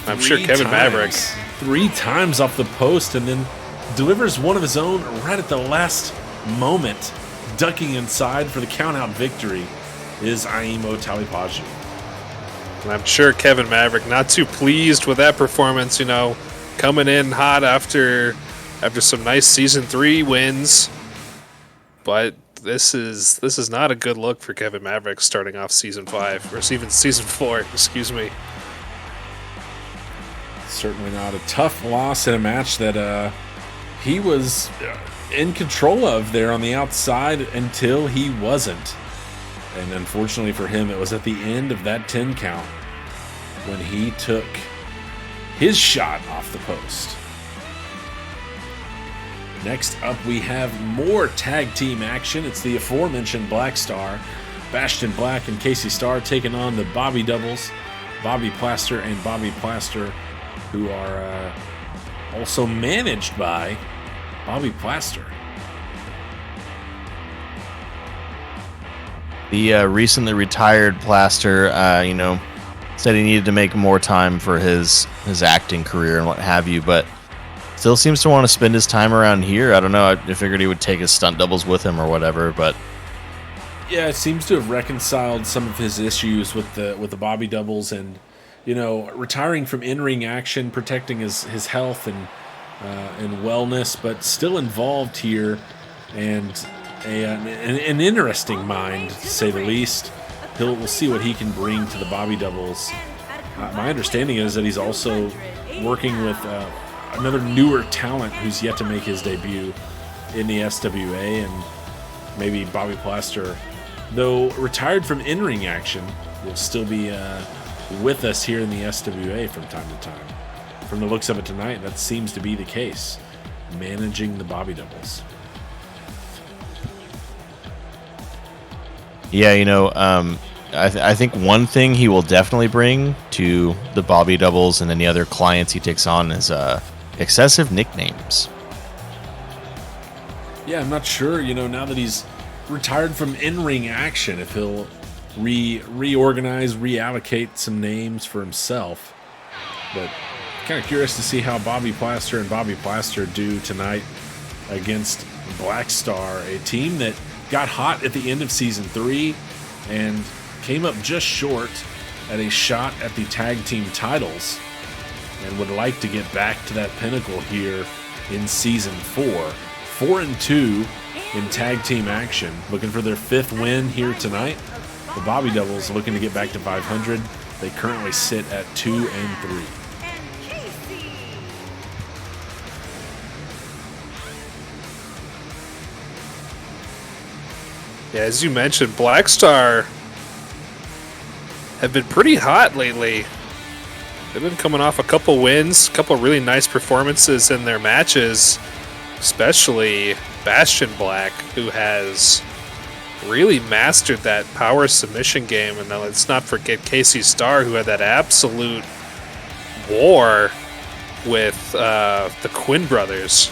I'm sure Kevin Maverick. 3 times off the post and then delivers one of his own right at the last moment. Ducking inside for the count-out victory is Aimo Talipaju. And I'm sure Kevin Maverick not too pleased with that performance, coming in hot after some nice season 3 wins. But this is not a good look for Kevin Maverick starting off season 5 or even season 4, excuse me. Certainly not a tough loss in a match that he was in control of there on the outside until he wasn't. And unfortunately for him, it was at the end of that 10 count when he took his shot off the post. Next up, we have more tag team action. It's the aforementioned Black Star, Bastion Black and Casey Starr taking on the Bobby Doubles, Bobby Plaster and Bobby Plaster, who are also managed by Bobby Plaster. The recently retired Plaster, said he needed to make more time for his acting career and what have you, but still seems to want to spend his time around here. I don't know. I figured he would take his stunt doubles with him or whatever, but yeah, it seems to have reconciled some of his issues with the Bobby Doubles and retiring from in-ring action, protecting his health and wellness, but still involved here and an interesting mind, to say the least. We'll see what he can bring to the Bobby Doubles. My understanding is that he's also working with another newer talent who's yet to make his debut in the SWA, and maybe Bobby Plaster, though retired from in-ring action, will still be with us here in the SWA from time to time. From the looks of it tonight, that seems to be the case, managing the Bobby Doubles. yeah, I think one thing he will definitely bring to the Bobby Doubles and any other clients he takes on is excessive nicknames. Yeah, I'm not sure, now that he's retired from in-ring action, if he'll reorganize, reallocate some names for himself. But kind of curious to see how Bobby Plaster and Bobby Plaster do tonight against Black Star, a team that got hot at the end of Season 3 and came up just short at a shot at the tag team titles and would like to get back to that pinnacle here in Season 4. 4-2 in tag team action, looking for their 5th win here tonight. The Bobby Doubles looking to get back to 500. They currently sit at 2-3. Yeah, as you mentioned, Black Star have been pretty hot lately. They've been coming off a couple wins, a couple really nice performances in their matches, especially Bastion Black, who has really mastered that power submission game. And now let's not forget Casey Starr, who had that absolute war with the Quinn brothers.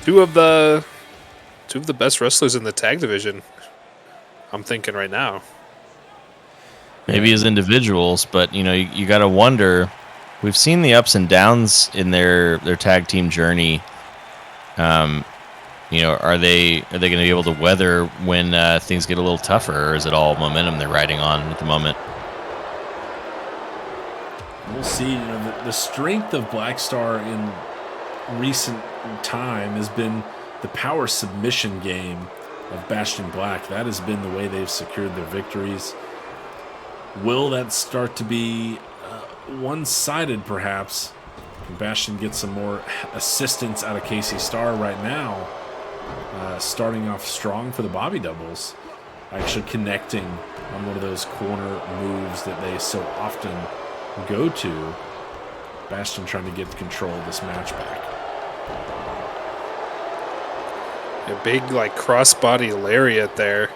Two of the best wrestlers in the tag division, I'm thinking right now. Maybe as individuals, but you got to wonder. We've seen the ups and downs in their tag team journey. are they going to be able to weather when things get a little tougher, or is it all momentum they're riding on at the moment? We'll see. The strength of Black Star in recent time has been the power submission game of Bastion Black. That has been the way they've secured their victories. Will that start to be one-sided, perhaps? Can Bastion get some more assistance out of Casey Starr right now? Starting off strong for the Bobby doubles. Actually connecting on one of those corner moves that they so often go to. Bastion trying to get control of this match back. A big, cross-body lariat there.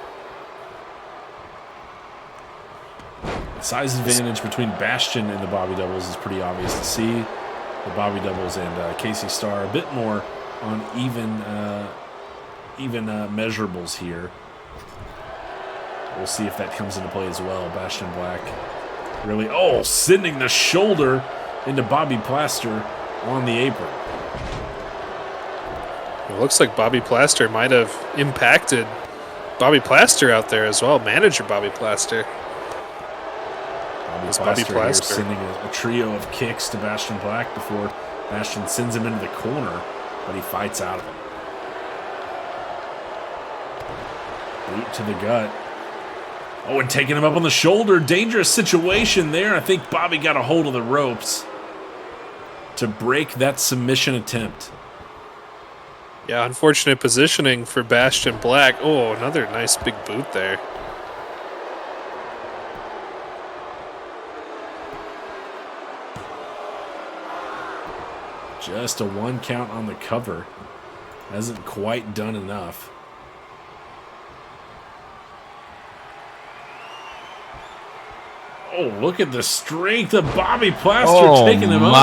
The size advantage between Bastion and the Bobby doubles is pretty obvious to see. The Bobby doubles and Casey Starr a bit more on even measurables here. We'll see if that comes into play as well. Bastion Black really, sending the shoulder into Bobby Plaster on the apron. It looks like Bobby Plaster might have impacted Bobby Plaster out there as well. Manager Bobby Plaster. Bobby Plaster here sending a trio of kicks to Bastion Black before Bastion sends him into the corner, but he fights out of it. Boot to the gut. Oh, and taking him up on the shoulder. Dangerous situation there. I think Bobby got a hold of the ropes to break that submission attempt. Yeah, unfortunate positioning for Bastion Black. Oh, another nice big boot there. Just a 1 count on the cover. Hasn't quite done enough. Oh, look at the strength of Bobby Plaster taking him up.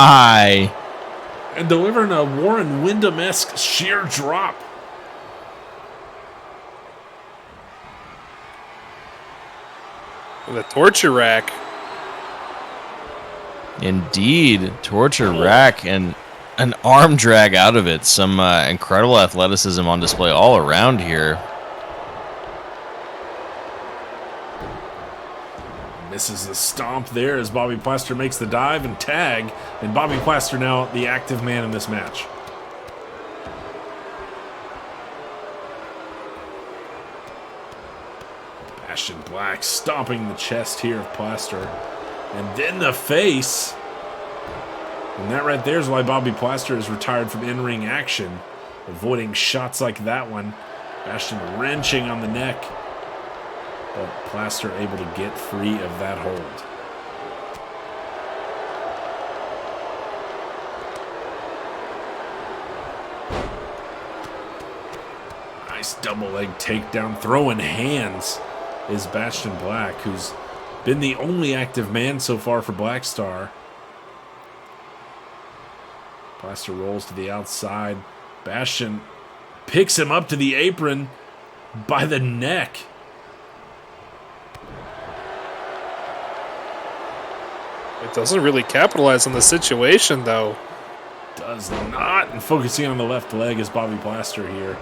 And delivering a Warren Windham-esque sheer drop. The torture rack. Indeed, torture rack and an arm drag out of it. Some incredible athleticism on display all around here. Misses the stomp there as Bobby Plaster makes the dive and tag. And Bobby Plaster now the active man in this match. Bastion Black stomping the chest here of Plaster. And then the face. And that right there is why Bobby Plaster is retired from in-ring action. Avoiding shots like that one. Bastion wrenching on the neck. But Plaster able to get free of that hold. Nice double leg takedown. Throwing hands is Bastion Black, who's been the only active man so far for Black Star. Plaster rolls to the outside. Bastion picks him up to the apron by the neck. It doesn't really capitalize on the situation, though. Does not. And focusing on the left leg is Bobby Plaster here.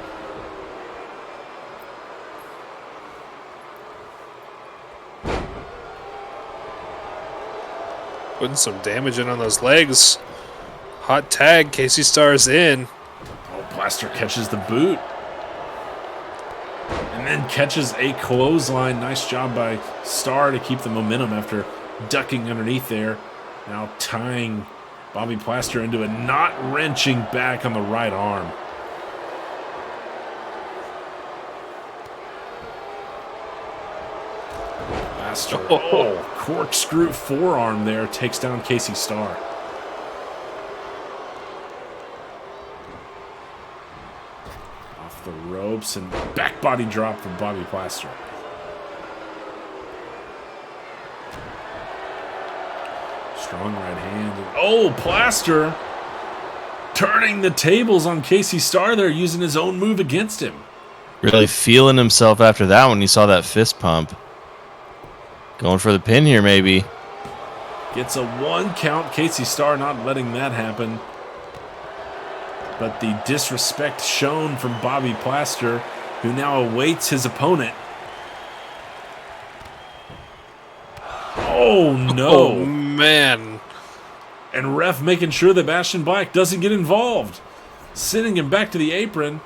Putting some damage in on those legs. Hot tag. Casey Starr's in. Oh, Plaster catches the boot. And then catches a clothesline. Nice job by Starr to keep the momentum after ducking underneath there. Now tying Bobby Plaster into a knot, wrenching back on the right arm. Plaster, corkscrew forearm there, takes down Casey Starr. Off the ropes and back body drop from Bobby Plaster. Strong right hand. Oh, Plaster turning the tables on Casey Starr there, using his own move against him. Really feeling himself after that when he saw that fist pump. Going for the pin here, maybe. Gets a 1 count. Casey Starr not letting that happen. but the disrespect shown from Bobby Plaster, who now awaits his opponent. Oh, no. Oh, man. And ref making sure that Bastion Black doesn't get involved. Sending him back to the apron.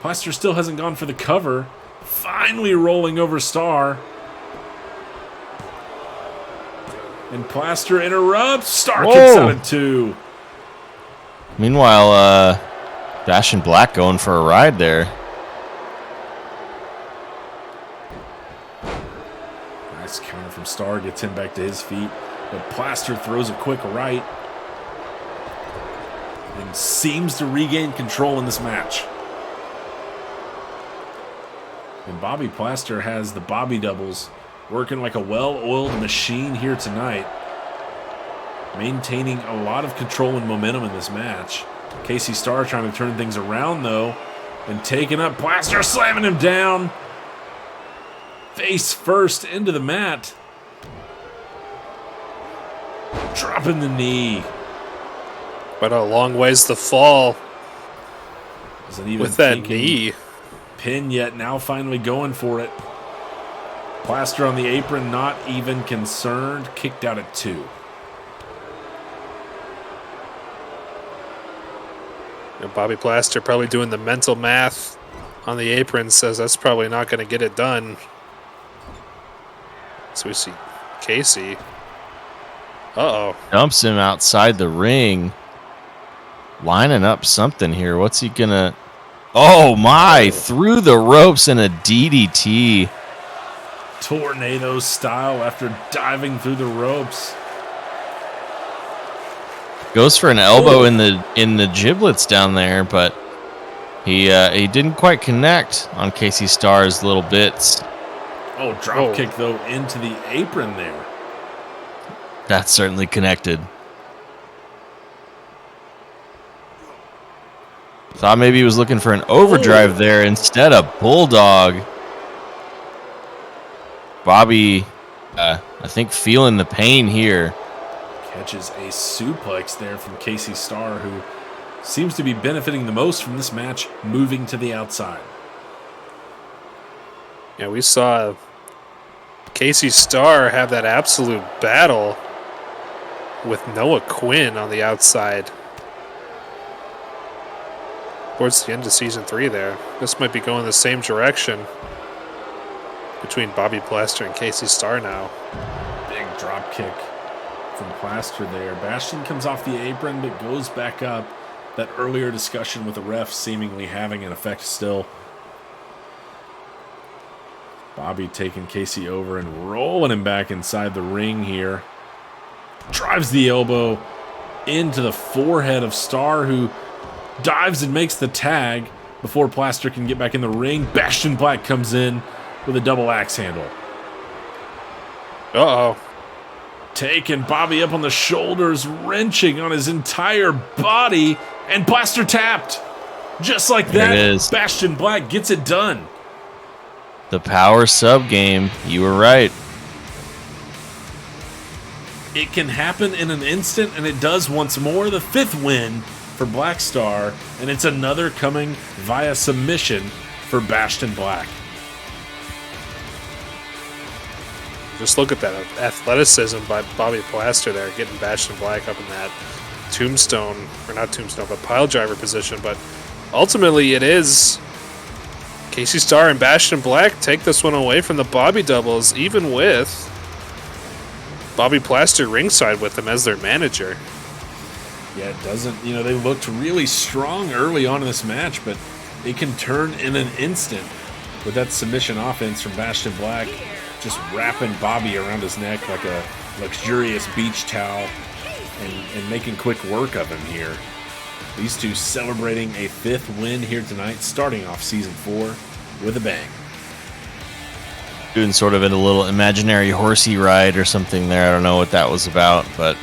Plaster still hasn't gone for the cover. Finally rolling over Star. And Plaster interrupts. Star kicks out at 2. Meanwhile, Bastion Black going for a ride there. Nice counter from Star. Gets him back to his feet. But Plaster throws a quick right. And seems to regain control in this match. And Bobby Plaster has the Bobby doubles working like a well-oiled machine here tonight. Maintaining a lot of control and momentum in this match. Casey Starr trying to turn things around, though. And taking up Plaster, slamming him down. Face first into the mat. Dropping the knee. But a long ways to fall Isn't even with that thinking knee. pin yet, now finally going for it. Plaster on the apron, not even concerned. Kicked out at 2. And Bobby Plaster probably doing the mental math on the apron, says that's probably not going to get it done. So we see Casey. Uh-oh. Dumps him outside the ring. Lining up something here. What's he gonna... Oh my! Through the ropes in a DDT. Tornado style after diving through the ropes. Goes for an elbow in the giblets down there, but he didn't quite connect on Casey Starr's little bits. Oh, drop kick though into the apron there. That's certainly connected. Thought maybe he was looking for an overdrive there, instead a bulldog. Bobby, I think feeling the pain here. Catches a suplex there from Casey Starr, who seems to be benefiting the most from this match, moving to the outside. Yeah, we saw Casey Starr have that absolute battle with Noah Quinn on the outside towards the end of season 3 there. This might be going the same direction between Bobby Plaster and Casey Starr now. Big drop kick from Plaster there. Bastion comes off the apron but goes back up. That earlier discussion with the ref seemingly having an effect still. Bobby taking Casey over and rolling him back inside the ring here. Drives the elbow into the forehead of Starr, who dives and makes the tag before Plaster can get back in the ring. Bastion Black comes in with a double axe handle. Uh-oh. Taking Bobby up on the shoulders, wrenching on his entire body, and Plaster tapped. Just like There that, it is. Bastion Black gets it done. The power sub game. You were right. It can happen in an instant, and it does once more. The 5th win for Black Star, and it's another coming via submission for Bastion Black. Just look at that athleticism by Bobby Plaster there, getting Bastion Black up in that tombstone, or not tombstone, but pile driver position. But ultimately it is Casey Starr and Bastion Black take this one away from the Bobby doubles, even with Bobby Plaster ringside with them as their manager. Yeah, it doesn't, they looked really strong early on in this match, but it can turn in an instant with that submission offense from Bastion Black, just wrapping Bobby around his neck like a luxurious beach towel and making quick work of him here. These two celebrating a 5th win here tonight, starting off Season 4 with a bang. Doing sort of a little imaginary horsey ride or something there. I don't know what that was about, but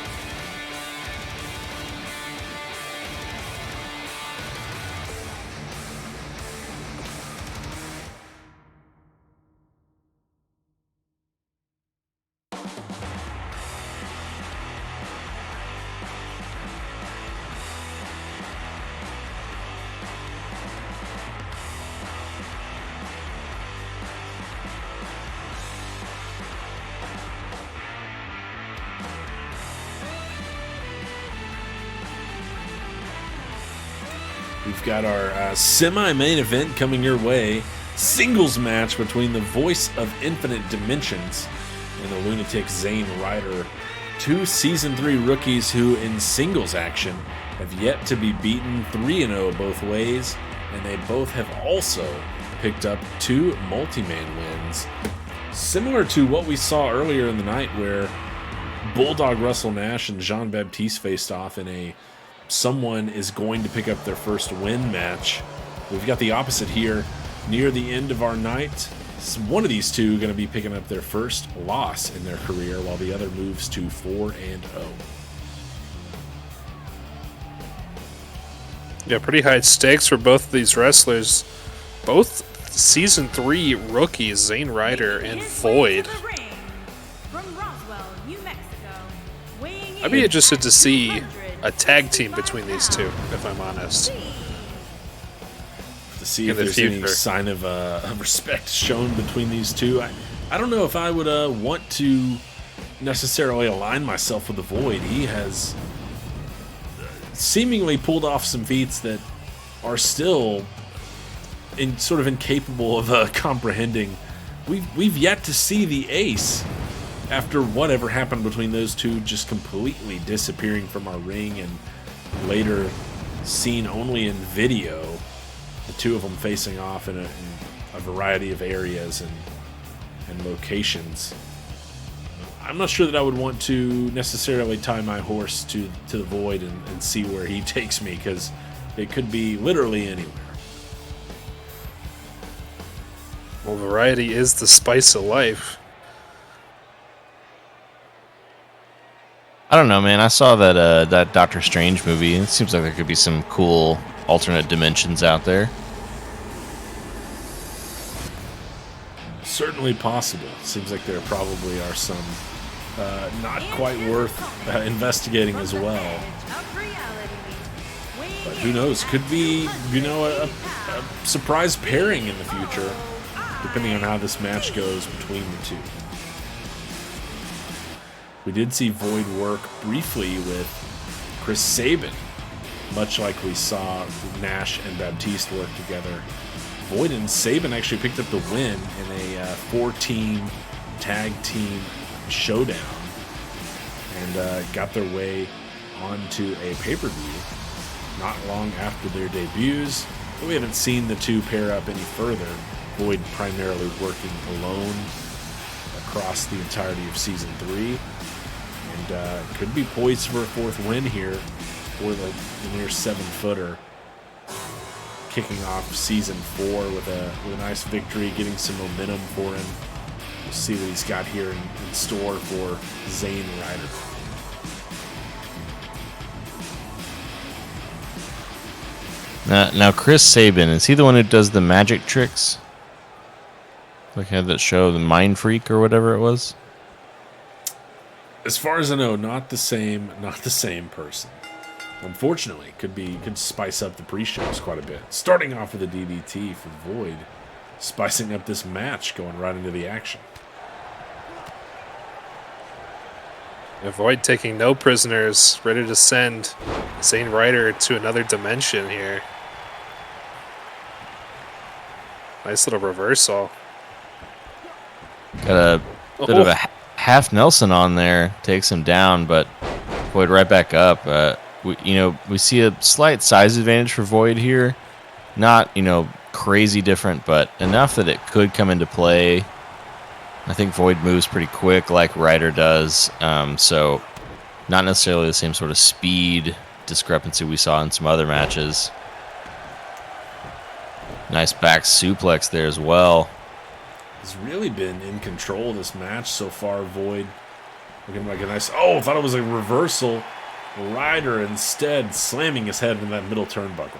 We've got our semi-main event coming your way. Singles match between the voice of Infinite Dimensions and the lunatic Zayn Ryder. Two Season 3 rookies who, in singles action, have yet to be beaten 3-0 both ways, and they both have also picked up 2 multi-man wins. Similar to what we saw earlier in the night where Bulldog Russell Nash and Jean-Baptiste faced off in a someone is going to pick up their first win match. We've got the opposite here near the end of our night. One of these two going to be picking up their first loss in their career while the other moves to 4-0. Yeah, pretty high stakes for both of these wrestlers. Both Season 3 rookies, Zayn Ryder and Void. I'd be interested to see a tag team between these two, if I'm honest. To see if there's any sign of respect shown between these two. I don't know if I would want to necessarily align myself with the Void. He has seemingly pulled off some feats that are still sort of incapable of comprehending. We've yet to see the ace after whatever happened between those two just completely disappearing from our ring and later seen only in video, the two of them facing off in a variety of areas and locations. I'm not sure that I would want to necessarily tie my horse to the Void and see where he takes me, because it could be literally anywhere. Well, variety is the spice of life. I don't know, man. I saw that Doctor Strange movie. It seems like there could be some cool alternate dimensions out there. Certainly possible. Seems like there probably are some not quite worth investigating as well. But who knows? Could be, a surprise pairing in the future, depending on how this match goes between the two. We did see Void work briefly with Chris Sabin, much like we saw Nash and Baptiste work together. Void and Sabin actually picked up the win in a 4-team tag team showdown and got their way onto a pay-per-view not long after their debuts. But we haven't seen the two pair up any further. Void primarily working alone across the entirety of Season 3. And could be poised for a 4th win here for the near 7-footer. Kicking off Season 4 with a nice victory, getting some momentum for him. We'll see what he's got here in store for Zayn Ryder. Now, Chris Sabin, is he the one who does the magic tricks? Like had that show, The Mind Freak or whatever it was? As far as I know, not the same person. Unfortunately, could spice up the pre-shows quite a bit. Starting off with a DDT for Void, spicing up this match, going right into the action. Void taking no prisoners, ready to send Zayn Ryder to another dimension here. Nice little reversal. Got a bit of a half Nelson on there, takes him down, but Void right back up. We see a slight size advantage for Void here. Not, crazy different, but enough that it could come into play. I think Void moves pretty quick like Ryder does, so not necessarily the same sort of speed discrepancy we saw in some other matches. Nice back suplex there as well. He's really been in control of this match so far, Void. Looking like a nice... Oh, I thought it was a reversal. Ryder instead slamming his head in that middle turnbuckle.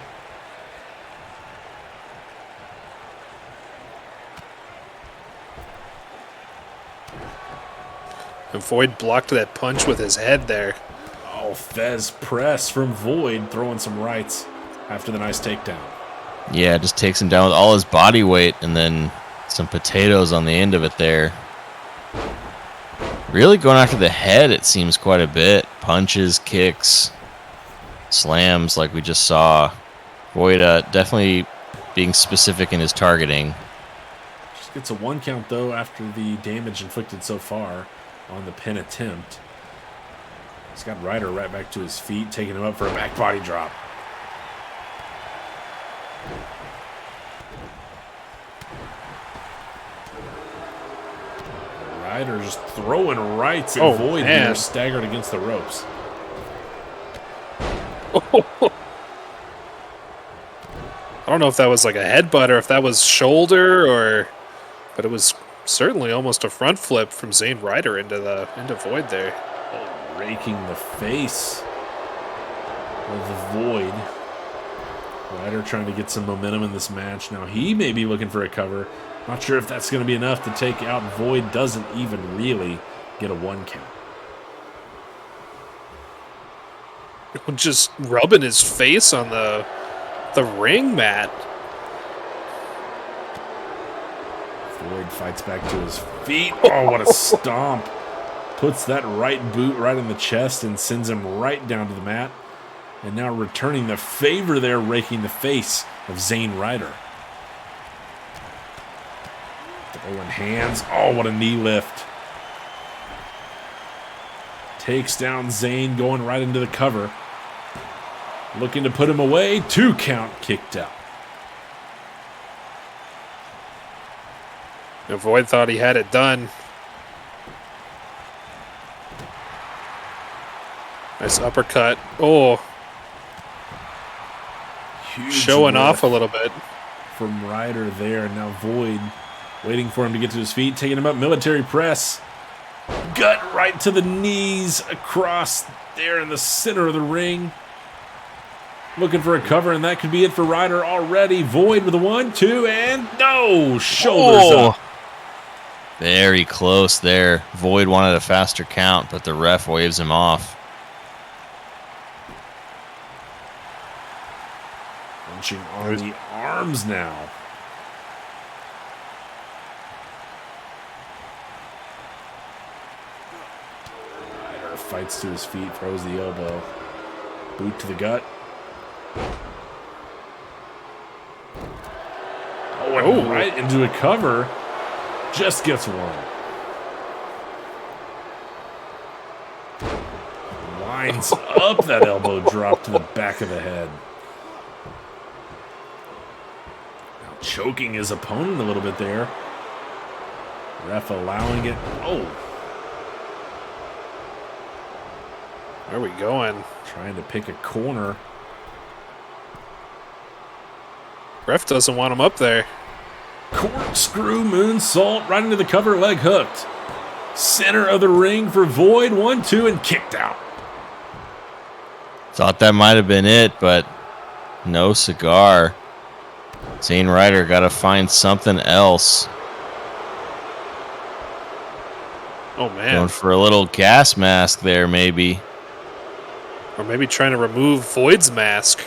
And Void blocked that punch with his head there. Oh, Fez press from Void, throwing some rights after the nice takedown. Yeah, just takes him down with all his body weight and then some potatoes on the end of it there. Really going after the head, it seems, quite a bit. Punches, kicks, slams like we just saw. Void definitely being specific in his targeting. Just gets a 1 count, though, after the damage inflicted so far on the pin attempt. He's got Ryder right back to his feet, taking him up for a back body drop. Ryder just throwing rights at Void here, staggered against the ropes. I don't know if that was like a headbutt or if that was shoulder, but it was certainly almost a front flip from Zayn Ryder into Void there. Oh, raking the face of the Void. Ryder trying to get some momentum in this match. Now he may be looking for a cover. Not sure if that's going to be enough to take out Void. Doesn't even really get a 1 count. Just rubbing his face on the ring mat. Void fights back to his feet. Oh, what a stomp. Puts that right boot right in the chest and sends him right down to the mat. And now returning the favor there, raking the face of Zayn Ryder. Throwing hands. Oh, what a knee lift. Takes down Zayn, going right into the cover. Looking to put him away. 2 count, kicked out. And Void thought he had it done. Nice uppercut. Oh. Huge showing off a little bit. From Ryder there. Now Void waiting for him to get to his feet. Taking him up. Military press. Gut right to the knees. Across there in the center of the ring. Looking for a cover, and that could be it for Ryder already. Void with a 1, 2, and no! Shoulders up. Very close there. Void wanted a faster count, but the ref waves him off. Punching on the arms now. Ryder fights to his feet, throws the elbow. Boot to the gut. Oh, right into a cover. Just gets 1. Lines up that elbow drop to the back of the head. Now choking his opponent a little bit there. Ref allowing it. Oh. Where are we going? Trying to pick a corner. Ref doesn't want him up there. Corkscrew moonsault right into the cover, leg hooked. Center of the ring for Void. 1, 2, and kicked out. Thought that might have been it, but no cigar. Zayn Ryder got to find something else. Oh, man. Going for a little gas mask there, maybe. Or maybe trying to remove Void's mask.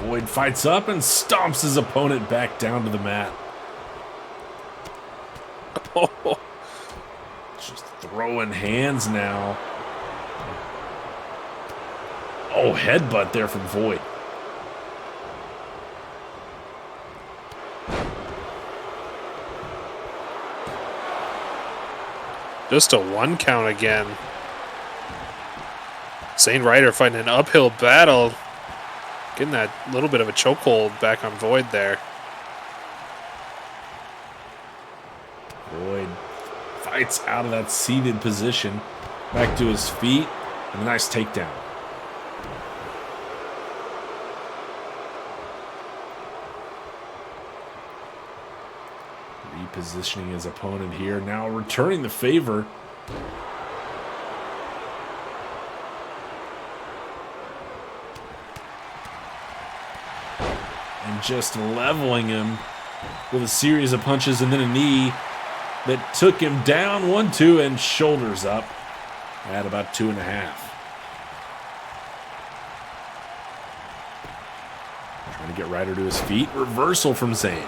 Void fights up and stomps his opponent back down to the mat. Just throwing hands now. Oh, headbutt there from Void. Just a 1 count again. Zayn Ryder fighting an uphill battle. Getting that little bit of a chokehold back on Void there. Void fights out of that seated position. Back to his feet. And a nice takedown. Repositioning his opponent here. Now returning the favor. And just leveling him with a series of punches and then a knee that took him down. 1, 2, and shoulders up at about 2.5. Trying to get Ryder to his feet. Reversal from Zayn.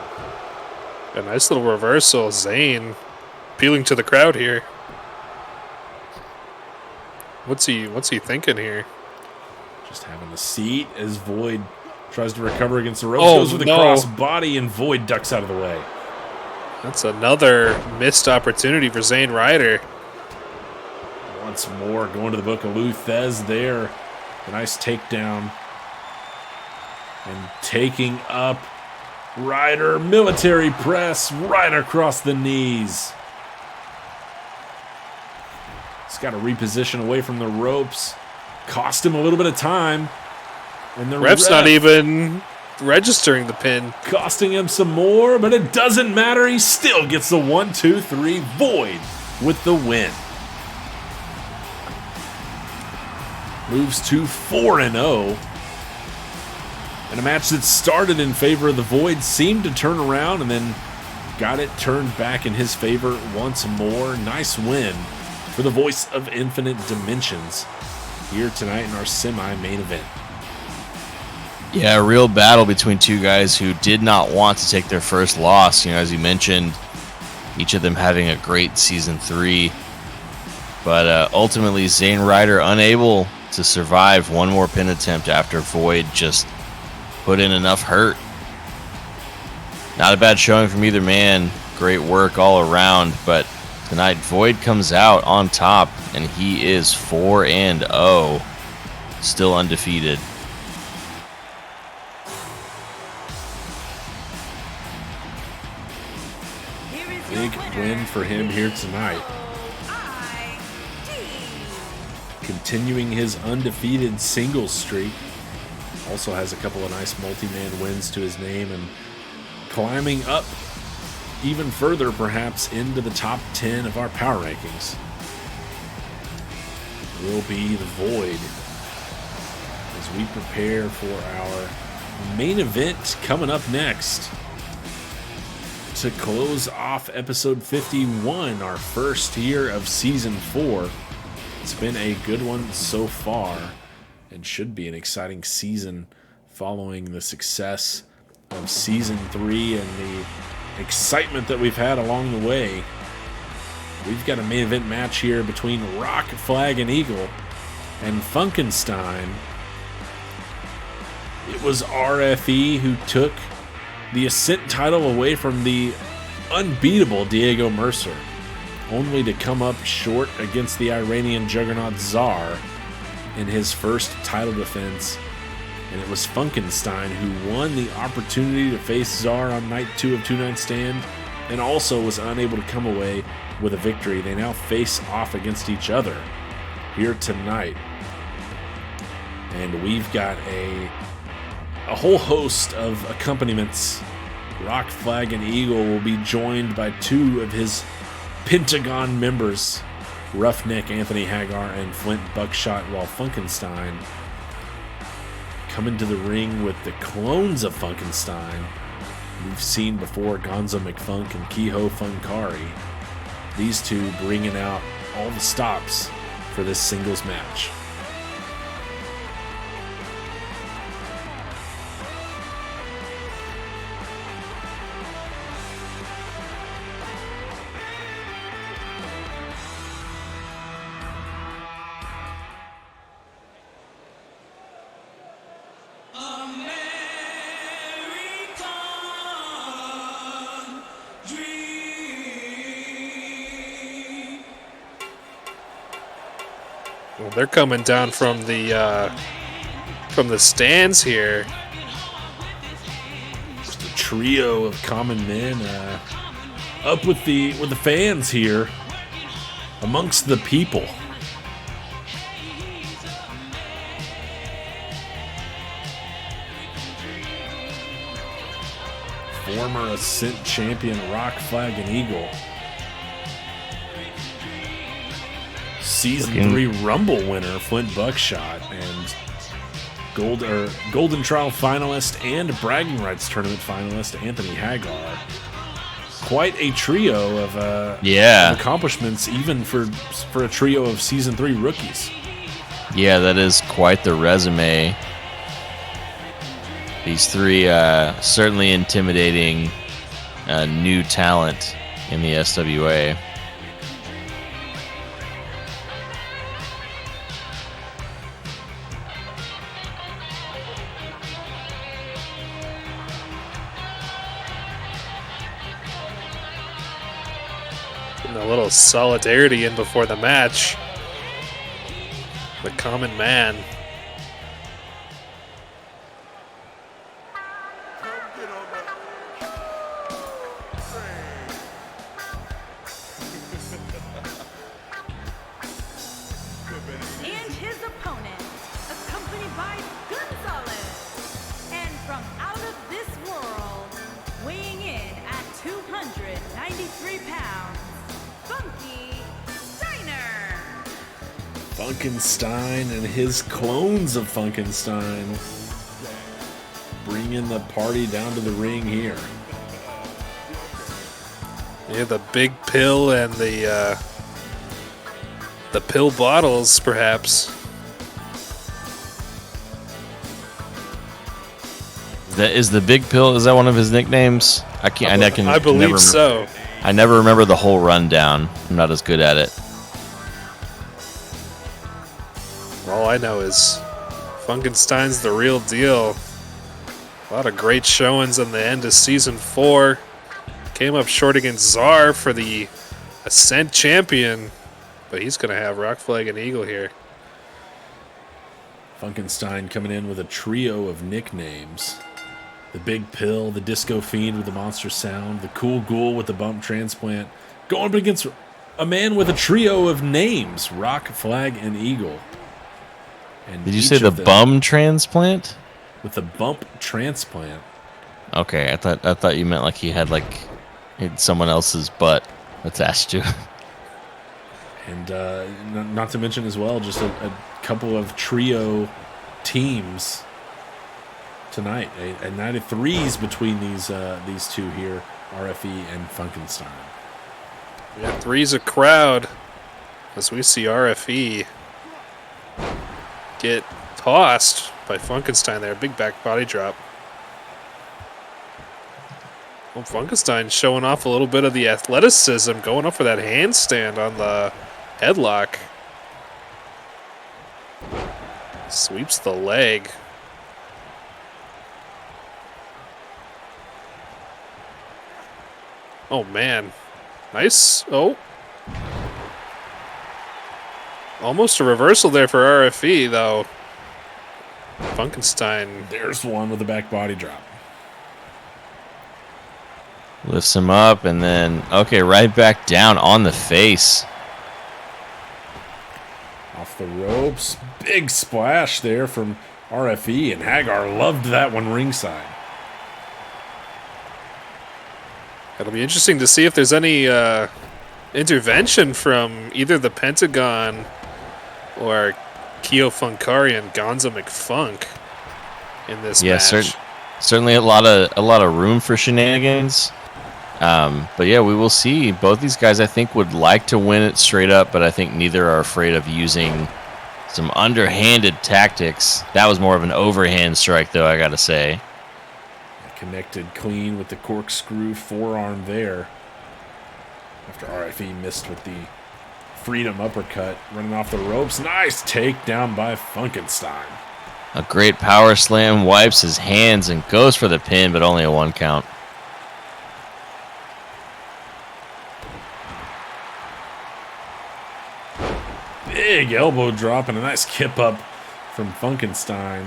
A nice little reversal. Zayn appealing to the crowd here. What's he thinking here? Just having a seat as Void tries to recover against the ropes. Oh, Goes with a no. cross body, and Void ducks out of the way. That's another missed opportunity for Zayn Ryder. Once more, going to the book of Luthez there. A nice takedown. And taking up Ryder. Military press right across the knees. He's got to reposition away from the ropes. Cost him a little bit of time. And the Ref's ref not even registering the pin. costing him some more, but it doesn't matter. He still gets the 1, 2, 3 Void with the win. Moves to 4-0. And a match that started in favor of the Void seemed to turn around and then got it turned back in his favor once more. Nice win for the voice of Infinite Dimensions here tonight in our semi-main event. Yeah, a real battle between two guys who did not want to take their first loss. You know, as you mentioned, each of them having a great season 3. But ultimately, Zayn Ryder unable to survive one more pin attempt after Void just put in enough hurt. Not a bad showing from either man. Great work all around. But tonight, Void comes out on top, and he is 4-0, still undefeated. Big win for him here tonight. Continuing his undefeated singles streak. Also has a couple of nice multi-man wins to his name and climbing up even further perhaps into the top 10 of our power rankings. Will be the Void as we prepare for our main event coming up next. To close off episode 51, our first year of season 4. It's been a good one so far and should be an exciting season following the success of season 3 and the excitement that we've had along the way. We've got a main event match here between Rock, Flag, and Eagle and Funkenstein. It was RFE who took the Ascent title away from the unbeatable Diego Mercer, only to come up short against the Iranian juggernaut Czar in his first title defense. And it was Funkenstein who won the opportunity to face Czar on night 2 of 2-Night Stand and also was unable to come away with a victory. They now face off against each other here tonight. And we've got a whole host of accompaniments. Rock, Flag, and Eagle will be joined by 2 of his Pentagon members, Roughneck Anthony Hagar and Flint Buckshot, while Funkenstein coming to the ring with the clones of Funkenstein we've seen before, Gonzo McFunk and Kehoe Funkari. These 2 bringing out all the stops for this singles match. Well, they're coming down from the stands here. Just a trio of common men up with the fans here, amongst the people. Former Ascent champion Rock, Flag, and Eagle. Season 3 Rumble winner Flint Buckshot and Golden Trial finalist and Bragging Rights Tournament finalist Anthony Hagar. Quite a trio of accomplishments, even for a trio of Season 3 rookies. Yeah, that is quite the resume. These 3 certainly intimidating new talent in the SWA. Getting a little solidarity in before the match. The common man. And his opponent, accompanied by Gonzalez. And from out of this world, weighing in at 293 pounds, Funky Steiner. Funkenstein and his clones of Funkenstein bringing the party down to the ring here. Yeah, the big pill and the pill bottles, perhaps. Is the big pill? Is that one of his nicknames? I believe so. I never remember the whole rundown. I'm not as good at it. All I know is Funkenstein's the real deal. A lot of great showings in the end of Season 4. Came up short against Czar for the Ascent Champion, but he's going to have Rock Flag and Eagle here. Funkenstein coming in with a trio of nicknames. The Big Pill, the Disco Fiend with the Monster Sound, the Cool Ghoul with the Bump Transplant. Going up against a man with a trio of names, Rock, Flag, and Eagle. And Did you each say the of them bum transplant? with the Bump Transplant? Okay, I thought you meant like he had someone else's butt attached to it. And not to mention as well, just a couple of trio teams tonight. A night of threes between these two here, RFE and Funkenstein. We got three's a crowd as we see RFE get tossed by Funkenstein there. Big back body drop. Well, Funkenstein showing off a little bit of the athleticism, going up for that handstand on the headlock. Sweeps the leg. Oh, man. Nice. Oh. Almost a reversal there for RFE, though. Funkenstein. There's one with a back body drop. Lifts him up and then, okay, right back down on the face. Off the ropes. Big splash there from RFE, and Hagar loved that one ringside. It'll be interesting to see if there's any intervention from either the Pentagon or Keo Funkari and Gonzo McFunk in this match. Certainly a lot of room for shenanigans. But yeah, we will see. Both these guys, I think, would like to win it straight up, but I think neither are afraid of using some underhanded tactics. That was more of an overhand strike, though, I gotta say. Connected clean with the corkscrew forearm there. After RFE missed with the Freedom uppercut. Running off the ropes. Nice takedown by Funkenstein. A great power slam, wipes his hands, and goes for the pin, but only a 1 count. Big elbow drop and a nice kip up from Funkenstein.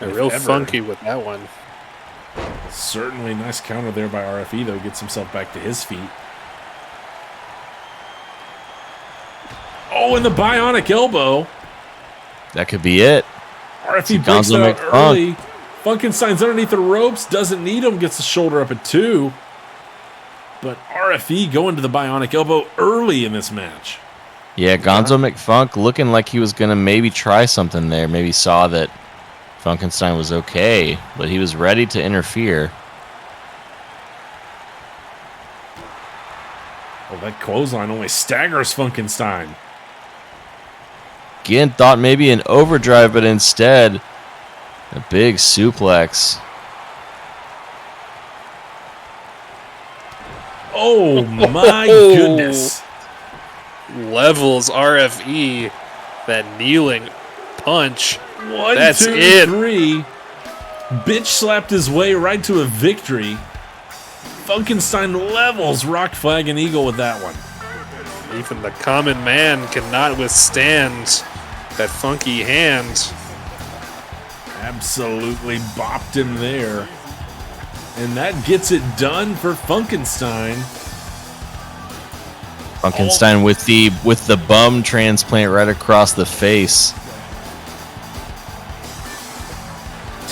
Real funky with that one. Certainly nice counter there by RFE, though. Gets himself back to his feet. Oh, and the bionic elbow. That could be it. RFE breaks it out early. Funkenstein's underneath the ropes. Doesn't need him. Gets the shoulder up at 2. But RFE going to the bionic elbow early in this match. Yeah, Gonzo McFunk looking like he was going to maybe try something there. Maybe saw that Funkenstein was okay, but he was ready to interfere. Oh, that clothesline only staggers Funkenstein. Again, thought maybe an overdrive, but instead, a big suplex. Oh, my goodness. Levels RFE. That kneeling punch. 1, That's 2, it. 3. Bitch slapped his way right to a victory. Funkenstein levels Rock Flag and Eagle with that one. Even the common man cannot withstand that funky hand. Absolutely bopped him there. And that gets it done for Funkenstein. Funkenstein with the bum transplant right across the face.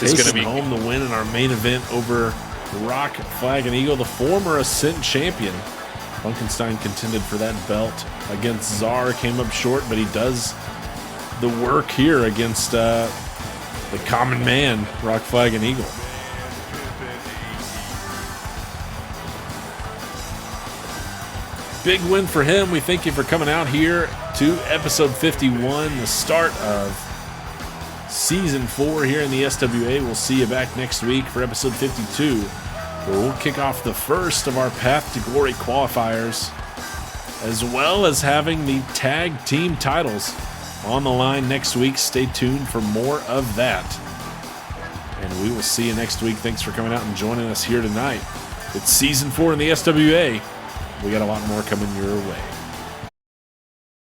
This is going to Taking be home the win in our main event over Rock Flag and Eagle, the former Ascent champion. Funkenstein contended for that belt against Czar, came up short, but he does the work here against the common man, Rock Flag and Eagle. Big win for him. We thank you for coming out here to episode 51, the start of season 4 here in the SWA. We'll see you back next week for episode 52, where we'll kick off the first of our Path to Glory qualifiers, as well as having the tag team titles on the line next week. Stay tuned for more of that. And we will see you next week. Thanks for coming out and joining us here tonight. It's season 4 in the SWA. We got a lot more coming your way.